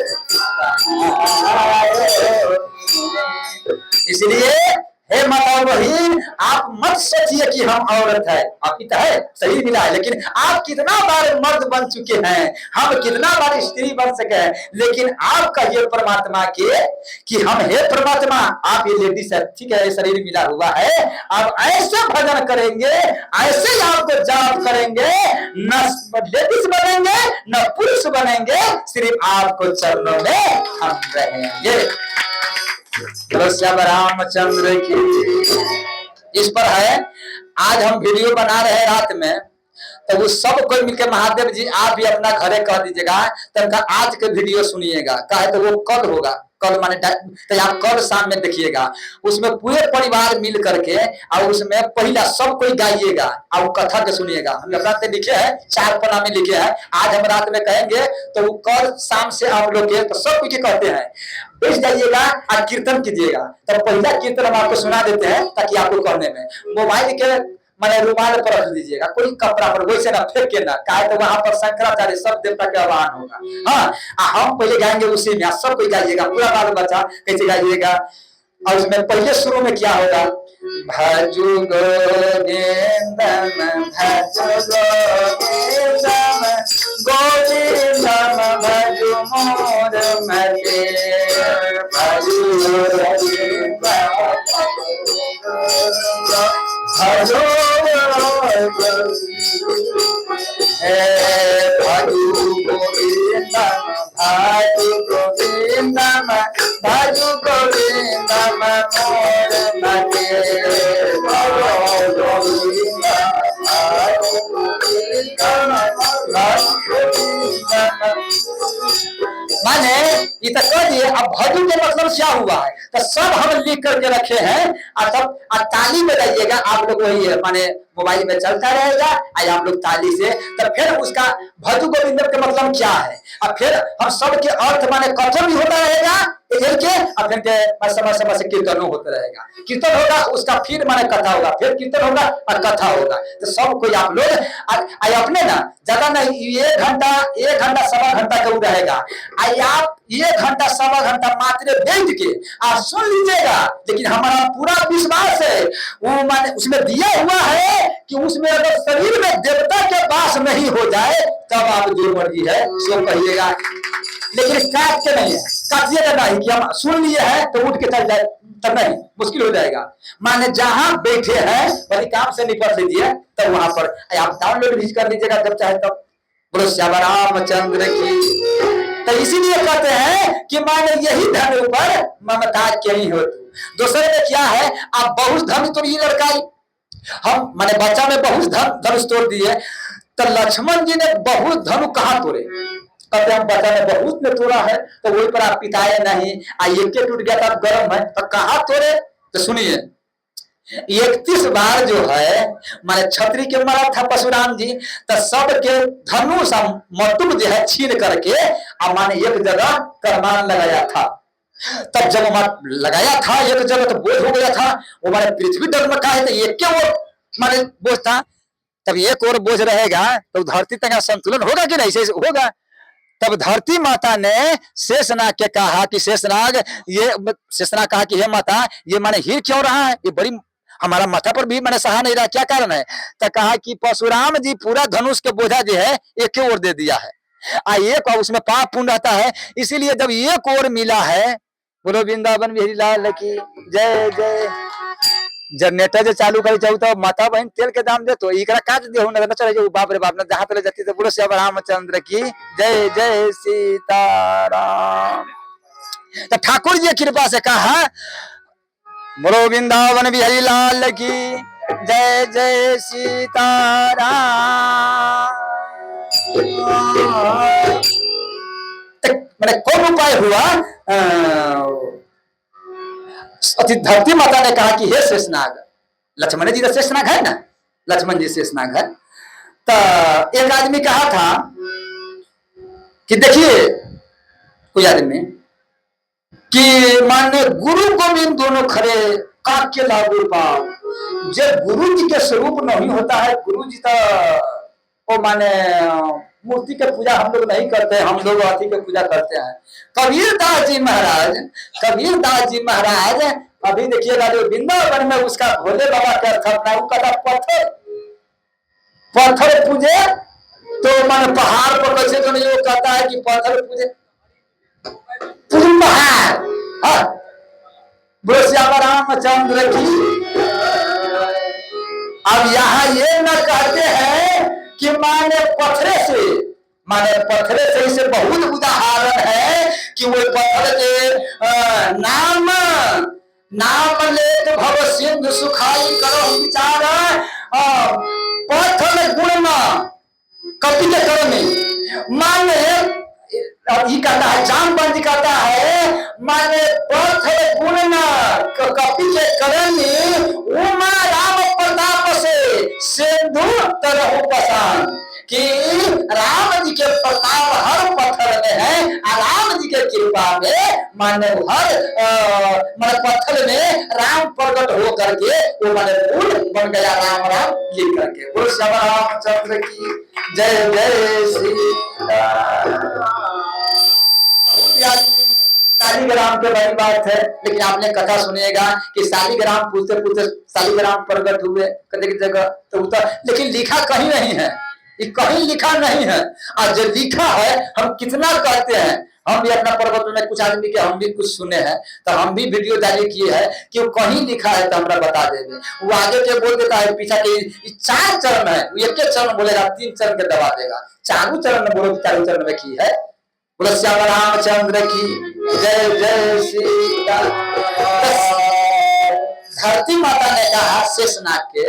बहारों में। इसलिए हे माता बहन, आप मत सोचिए कि हम औरत है, आपकी तो है, सही मिला है, लेकिन आप कितना बार मर्द बन चुके हैं, हम कितना बार स्त्री बन सके हैं, लेकिन आप कहिए परमात्मा के कि हम हे परमात्मा, आप ये लेडीज है, ठीक है, ये शरीर मिला हुआ है, आप ऐसे भजन करेंगे, ऐसे आपको जाप करेंगे, न लेडीज बनेंगे न पुरुष बनेंगे, सिर्फ आपको चरणों में हम रहेंगे। श्याम रामचंद्र की। इस पर है, आज हम वीडियो बना रहे हैं रात में, तो वो सब कोई मिलकर महादेव जी आप भी अपना घरे कह दीजिएगा, तब आज के वीडियो सुनिएगा, कहे तो वो कल होगा, कल माने तो आप कल शाम में देखिएगा, उसमें पूरे परिवार मिल करके और उसमें पहला सब कोई गाइएगा और कथा के सुनिएगा। हम अपना लिखे हैं, 4 पन्ना में लिखे हैं, आज हम रात में कहेंगे तो वो कल शाम से आप लोग के तो सब कुछ कहते हैं बैठ जाइएगा और कीर्तन कीजिएगा। तो पहला कीर्तन हम आपको सुना देते हैं ताकि आपको कहने में मोबाइल के मैंने रुमाल पर रख दीजिएगा, कोई कपड़ा पर, वैसे ना फेंक के ना, कहे तो वहां पर शंकराचार्य सब देवता के आह्वान होगा। हाँ हम पहले गाएंगे उसी में, सब कोई गाइएगा, पूरा बाल बच्चा कैसे गाइएगा। और उसमें पहले शुरू में क्या होगा, भजु गोविंदम भजु गोविंदम गोविंदम भजु मोर मते, भजु गोविंदम भजो भजु गोविंदम भजु गोविंदम भजु गोविंदम मोर मते, भजो गोविंदम भजु गोविंदम भजु गोविंदम। माने ये तो कह दिए, अब भजु के मतलब क्या हुआ है, तो सब हम लिख करके रखे हैं, और तब ताली बजाइएगा आप लोग, वही है माने मोबाइल में चलता रहेगा, आज आप लोग ताली से, तो फिर उसका भजु गोविंदम का मतलब क्या है, और फिर हम सब के अर्थ माने कथन भी होता रहेगा के, और फिर समय से कीर्तन होता रहेगा, कीर्तन होगा उसका फिर माने कथा होगा, फिर कीर्तन होगा और कथा होगा। तो सब कोई आप लोग अपने ना ज्यादा नहीं, 1 घंटा 1 घंटा सवा घंटा का रहेगा, आप 1 घंटा सवा घंटा मात्र बैठ के आप सुन लीजिएगा, लेकिन हमारा पूरा विश्वास है वो माने उसमें दिया हुआ है कि उसमें अगर शरीर में देवता के पास नहीं हो जाए तब आप जो मर्जी है सो कहिएगा, लेकिन काट के नहीं है, काटिएगा नहीं कि हम सुन लिए हैं तो उठ के चल जाए, तब नहीं, मुश्किल हो जाएगा। माने जहां बैठे हैं वही काम से निपट लीजिए, तब वहां पर आप डाउनलोड भी कर लीजिएगा जब चाहे तब। बोलो श्याम रामचंद्र की। तो इसीलिए कहते हैं कि माने यही धन ऊपर ममता क्यों हो। दूसरे में क्या है, आप बहुत धन तो ये लड़काई, हम माने बच्चा में बहुत धनुष तोड़ दिए, तो लक्ष्मण जी ने बहुत धनु कहां तोड़े, कहते हम बचन बहुत में तोड़ा है, तो वही पर आप पिताए नहीं, एक के टूट गया था, गर्म है तो कहाँ तोड़े। तो सुनिए 31 बार जो है माने छतरी के मारा था परशुराम जी, तो सबके धनुष मटुक जो है छीन करके अब माने एक जगह करमान लगाया था। तब जब लगाया था एक जगह तो बोझ हो गया था, वो माने पृथ्वी डगमगा है, तो एक के ओर माने बोझ था, तब एक और बोझ रहेगा तो धरती तक संतुलन होगा कि नहीं, से होगा। तब धरती माता ने शेषनाग के कहा कि शेषनाग, ये शेषनाग कहा कि हे माता ये माने हिर क्यों रहा है, ये बड़ी हमारा माथा पर भी मैंने सहा नहीं रहा, क्या कारण है। तो कहा कि परशुराम जी पूरा धनुष के बोझा जो है एक ओर दे दिया है, एक और उसमें पाप पुण्य रहता है, इसीलिए जब एक और मिला है, बोलो वृंदावन बिहारी लाल की जय जय। जनरेटर जो चालू करी जाऊ तो माता बहन तेल के दाम दे तो इकरा काट दियो न चले जाऊ, बाप रे बाप न जहां तले जाती तो बोलो श्री रामचंद्र की जय जय सीताराम। तो ठाकुर जी की कृपा से कहा बोलो वृंदावन बिहारी लाल की जय जय सीताराम। मैंने कौन उपाय हुआ, धरती माता ने कहा कि हे शेषनाग, लक्ष्मण जी का शेषनाग है ना, लक्ष्मण जी शेषनाग है। तो एक आदमी कहा था कि देखिए कोई आदमी कि माने गुरु गोविंद दोनों खड़े काके लागू पाओ, जब गुरु जी के स्वरूप नहीं होता है, गुरु जी का वो माने मूर्ति के पूजा हम लोग नहीं करते हैं, हम लोग अति के पूजा करते हैं। कबीरदास जी महाराज, कबीरदास जी महाराज अभी देखिएगा जो वृंदावन में उसका भोले बाबा का स्थापना, वो कहता पत्थर पत्थर पूजे, तो माने पहाड़ पर कैसे तो नहीं, वो कहता है कि पत्थर पूजे पहाड़। बोलो श्याम रामचंद्र की। अब यहाँ ये न कहते हैं कि माने पत्थरे से, माने पत्थरे से इसे बहुत उदाहरण है कि वो पत्थर के नाम नाम ले तो भव सिंधु सुखाई करो विचार, पत्थर गुण कपि के करो में माने, अब ये कहता है जामवंत जी कहता है माने पत्थर गुण कपि के करनी उमा राम प्रताप से सिंधु तरह पसान, कि राम जी के प्रताप हर पत्थर में है, राम जी के कृपा में माने हर माने पत्थर में राम प्रकट हो करके वो माने फूल बन गया, राम राम लिख करके। बोलो श्री रामचंद्र की जय जय श्री शालिग्राम के बड़ी बात है, लेकिन आपने कथा सुनिएगा कि शालिग्राम पूछते पूछते शालिग्राम प्रकट हुए कहीं की जगह, तो लेकिन लिखा कहीं नहीं है, ये कहीं लिखा नहीं है। और जो लिखा है हम कितना कहते हैं, हम भी अपना पर्वत में कुछ आदमी के हम भी कुछ सुने हैं, तो हम भी वीडियो जारी किए हैं कि वो कहीं लिखा है तो हमरा बता देंगे। वो आगे के बोल देता है पीछा के 4 चरण है, वो एक चरण बोलेगा 3 चरण के दबा देगा, 4 चरण बोलो 4 चरण में की है। बोलो श्याम रामचंद्र की जय जय श्री राम। धरती माता ने कहा शेषनाग के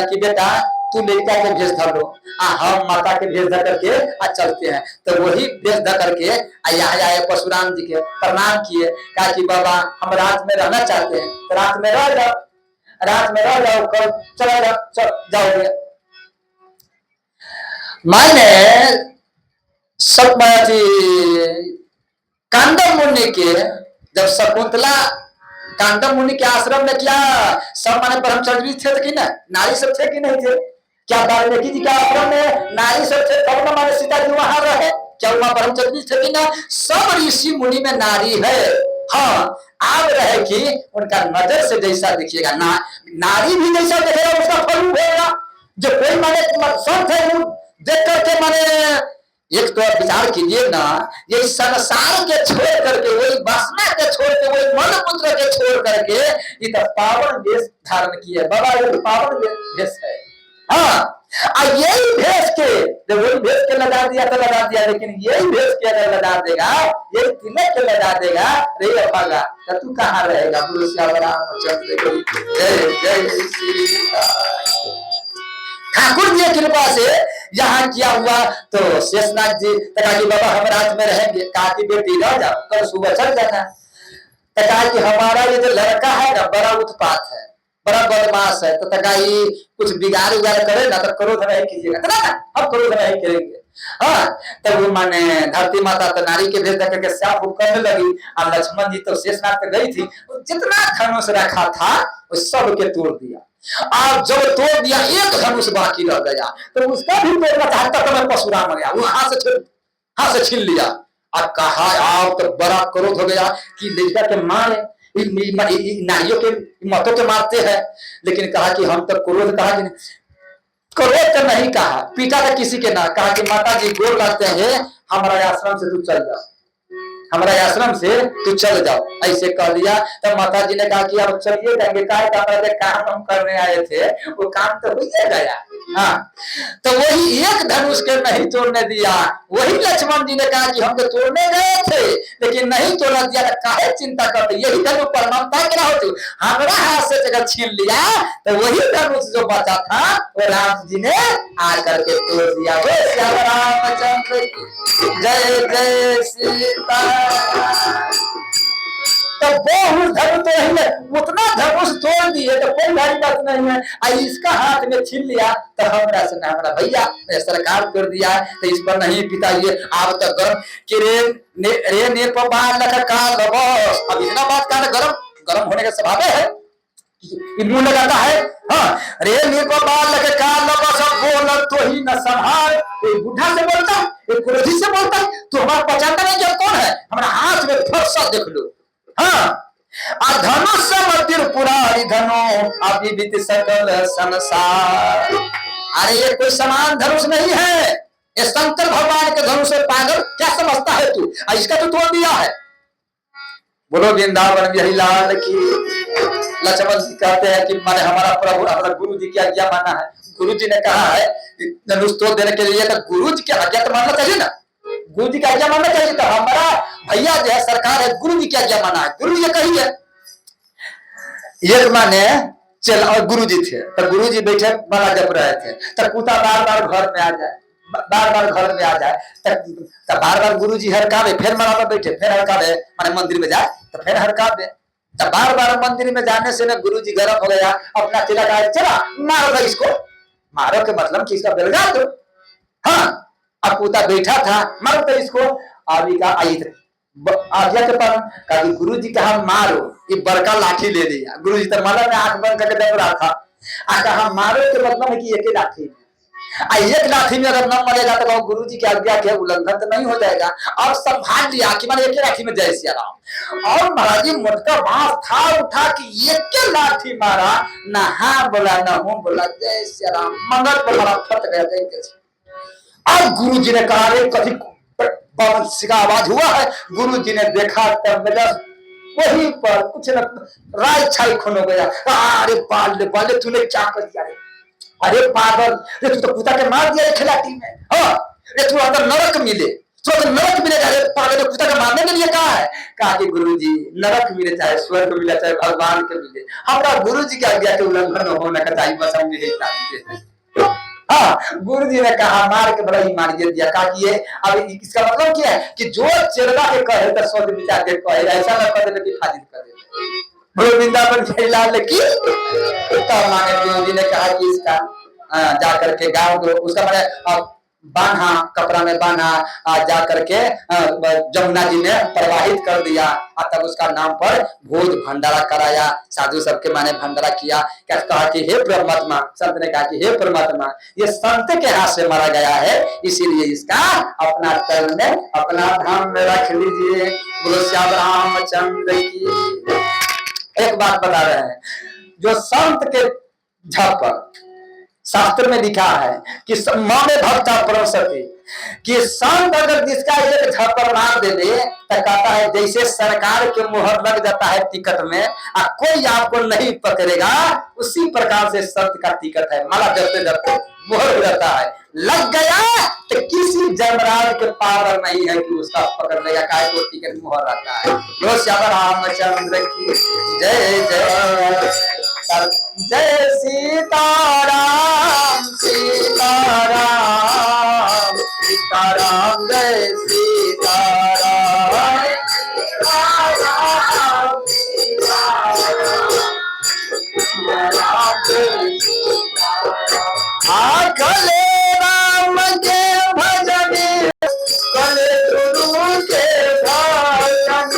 कि बेटा तू लड़का के भेज धर लो, हम माता के भेज धर करके चलते हैं। तो वही भेज धर करके यहाँ आए परशुराम जी के प्रणाम किए, कहा कि बाबा हम रात में रहना चाहते हैं, तो रात में रह जाओ, रात में रह जाओ, कल चला जाओगे। मैंने सब कांडव मुनि के जब शकुंतला कांडव मुनि के आश्रम में क्या सब माने ब्रह्मचारी थे कि ना, नारी सब थे कि नहीं थे, क्या वाल्मीकि जी के आश्रम में नारी सब थे तब ना माने सीता जी वहां रहे, क्या वहां ब्रह्मचारी थे कि ना, सब ऋषि मुनि में नारी है। हाँ आप रहे कि उनका नजर से जैसा देखिएगा नारी भी जैसा देखेगा उसका फल होगा। जो कोई माने संत है वो देख करके माने, एक तो विचार कीजिए ना, ये संसार के छोड़ करके वही वासना के छोड़ के वही मलमूत्र के छोड़ करके ये तो पावन वेश धारण किए, बाबा ये पावन वेश है। हाँ यही भेष के जब वही भेष के लगा दिया तो लगा दिया, लेकिन यही भेष के अगर लगा देगा, यही तिलक के लगा देगा, रे अभागा तो तू कहाँ रहेगा। बोलो श्याम रामचंद्र की जय जय श्री राम। ठाकुर जी की कृपा से यहाँ किया हुआ तो शेषनाग जी कहा कि बाबा हम रात में रहेंगे। कहा कि बेटी रह जाओ, कल सुबह चल जाना। कहा कि हमारा ये जो लड़का है ना बड़ा उत्पात है, बड़ा बदमाश है, तो तका ये कुछ बिगाड़ उगाड़ करे ना तो क्रोध नहीं कीजिएगा, तो ना हम क्रोध नहीं करेंगे। हाँ, तब वो माने धरती माता तो नारी के भेज करके साफ करने लगी। और लक्ष्मण जी तो शेषनाग पे गई थी, जितना धनुष रखा था वो सब के तोड़ दिया। और जब तोड़ दिया एक धनुष बाकी रह गया, तो उसका भी तोड़ना चाहता तो मैं परशुराम गया, वो हाथ से छीन लिया। और कहा आप तो बड़ा क्रोध हो गया कि लड़का के मारे नारियों के मतों के मारते हैं। लेकिन कहा कि हम तो क्रोध कहा कि क्रोध तो नहीं कहा, पीटा था किसी के ना। कहा कि माता जी गोर लगते हैं, हमारा आश्रम से तू चल जा, हमारा आश्रम से तू चल जाओ, ऐसे कह दिया। तब माता जी ने कहा कि अब चलिए जाएंगे, काम हम करने आए थे वो काम तो हो गया। हाँ, तो वही एक धनुष के नहीं तोड़ने दिया। वही लक्ष्मण जी ने कहा कि हम तो तोड़ने गए थे लेकिन नहीं तोड़ने दिया, काहे चिंता करते, यही धनुष परमात्मा के हो, हमारा हाथ से अगर छीन लिया तो वही धनुष जो बचा था वो राम जी ने आकर के तोड़ दिया। वो श्याम रामचंद्र जय जय सीता। तो बहुत धनुष तो नहीं है, उतना धनुष तोड़ दिए तो कोई भारी बात नहीं है। इसका हाथ में छीन लिया तो हमरा से ना, हमारा भैया सरकार कर दिया है तो इस पर नहीं पिताइए। आप तो गर्म कि रे ने बाल का लबस, अब इतना बात का गर्म होने का स्वभाव है, मुंह लगाता है। हाँ, रे ने बाल का लबस बोल तो ही न संभाल। एक बुढ़ा से बोलता है, एक क्रोधी से बोलता है, तो हमारा पहचानता नहीं कि कौन है। हमारा हाथ में फरसा देख लो। हाँ, धनुष मतिर पुरारी धनो अभिवित सकल संसार। अरे ये कोई समान धनुष नहीं है, ये शंकर भगवान के धनुष से पागल क्या समझता है तू? इसका तो तोड़ दिया है। बोलो वृंदावन बिहारी लाल की। लक्ष्मण जी कहते हैं कि माने हमारा प्रभु हमारा गुरु जी की आज्ञा माना है। गुरु जी ने कहा है धनुष तोड़ देने के लिए, तो गुरु जी की आज्ञा तो मानना चाहिए ना, गुरु जी की आज्ञा मानना चाहिए। तो हमारा भैया जो है सरकार है, गुरु जी की आज्ञा माना है। गुरु जी कही है एक माने चल, और गुरु जी थे तो गुरु जी बैठे माला जप रहे थे, तो कुत्ता बार बार घर में आ जाए, बार बार घर में आ जाए, तो बार बार गुरु जी हरकावे, फिर माला पर बैठे, फिर हरकावे, माने मंदिर में जाए तो फिर हरकावे। तो बार बार मंदिर में जाने से ना गुरु जी गर्म हो गया, अपना तिलक आया, चला मारो इसको, मारो के मतलब कि इसका बेलगा दो। हाँ, अब कुत्ता बैठा था, मारो तो इसको। आदमी का आज्ञा के पालन कहा गुरु जी कहा मारो, ये बड़का लाठी ले लिया। गुरु जी तरमाला में आंख बंद करके दब रहा था, कहा मारो के मतलब है कि एक लाठी में, एक लाठी में अगर न मरेगा तो गुरु जी की आज्ञा के उल्लंघन तो नहीं हो जाएगा। और संभाल लिया कि मैंने एक लाठी में जय सिया राम। और महाराज जी मोटका बांस था, उठा कि एक लाठी मारा, ना हाँ बोला ना हूं बोला, जय सिया राम, मंगल पर मारा, फट गया जय। और गुरु जी ने कहा रे कभी का आवाज हुआ है। गुरु जी ने देखा तब मेरा वही पर कुछ न राय छाई खून हो गया। अरे बाले तूने क्या कर दिया रे, अरे पागल रे, तू तो कुत्ता के मार दिया खिलाटी में। हाँ रे, तू अंदर नरक मिले, तू अंदर नरक मिलेगा रे पागल, कुत्ता के मारने के लिए कहा है। कहा कि गुरु जी नरक मिले चाहे स्वर्ग मिले चाहे भगवान के मिले, हमारा गुरु जी का आज्ञा के उल्लंघन होने का चाहिए, बस हम यही चाहते हैं। हाँ, गुरु जी ने कहा मार के बड़ा ही मार दिया। कहा कि ये अब इसका मतलब क्या है कि जो चेरवा के कहे तो सोच विचार के कहे, ऐसा ना कर दे कि फाजिल कर दे। बोलो वृंदावन बिहारी लाल की। तो माने गुरु जी ने कहा कि इसका जा करके गाँव दो, उसका मैंने बांधा, कपड़ा में बांधा, जा करके जमुना जी ने प्रवाहित कर दिया। और तब उसका नाम पर भोज भंडारा कराया, साधु सबके माने भंडारा किया। क्या कहा कि हे परमात्मा, संत ने कहा कि हे परमात्मा, ये संत के हाथ से मारा गया है, इसीलिए इसका अपना तल में अपना धाम में रख लीजिए। बोलो श्याम रामचंद्र की। एक बात बता रहे हैं, जो संत के झप शास्त्र में लिखा है कि माने भक्ता परमसती, कि संत अगर जिसका एक झप्पर मार दे दे तो कहता है जैसे सरकार के मुहर लग जाता है टिकट में और कोई आपको नहीं पकड़ेगा, उसी प्रकार से संत का टिकट है, माला जपते जपते मुहर हो जाता है, लग गया तो किसी जमराज के पावर नहीं है कि उसका पकड़ लेगा, काहे तो टिकट मुहर रहता है। श्याम रामचंद्र की जय जय। जय सीताराम सीताराम सीताराम जय सीताराम कले राम के भजन कले गुरु के भजन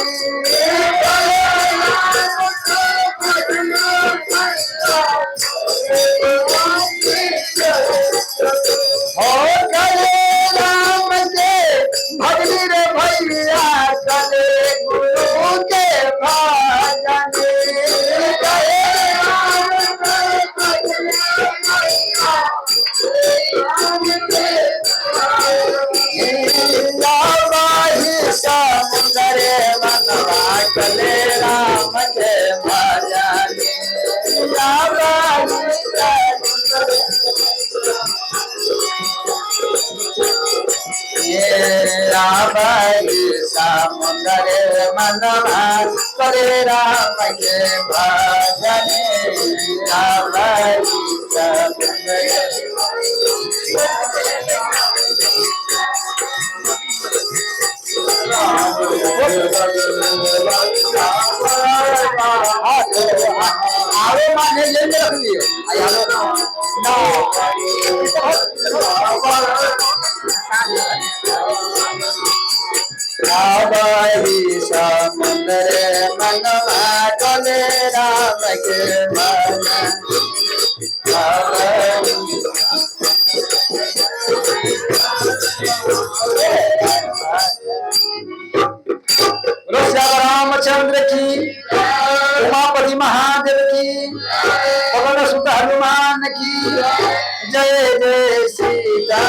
हो कले राम के भजन रे भैया कले गुरु के भजन समुद्र मनवा कले राम के भजन समुद्र मनवा करे राम के भजन आवे माने ले रख लियो समुद्र मनवा चले राम के भजन रामचंद्र की उमापति महादेव की पवन सुत हनुमान की जय जय सीता।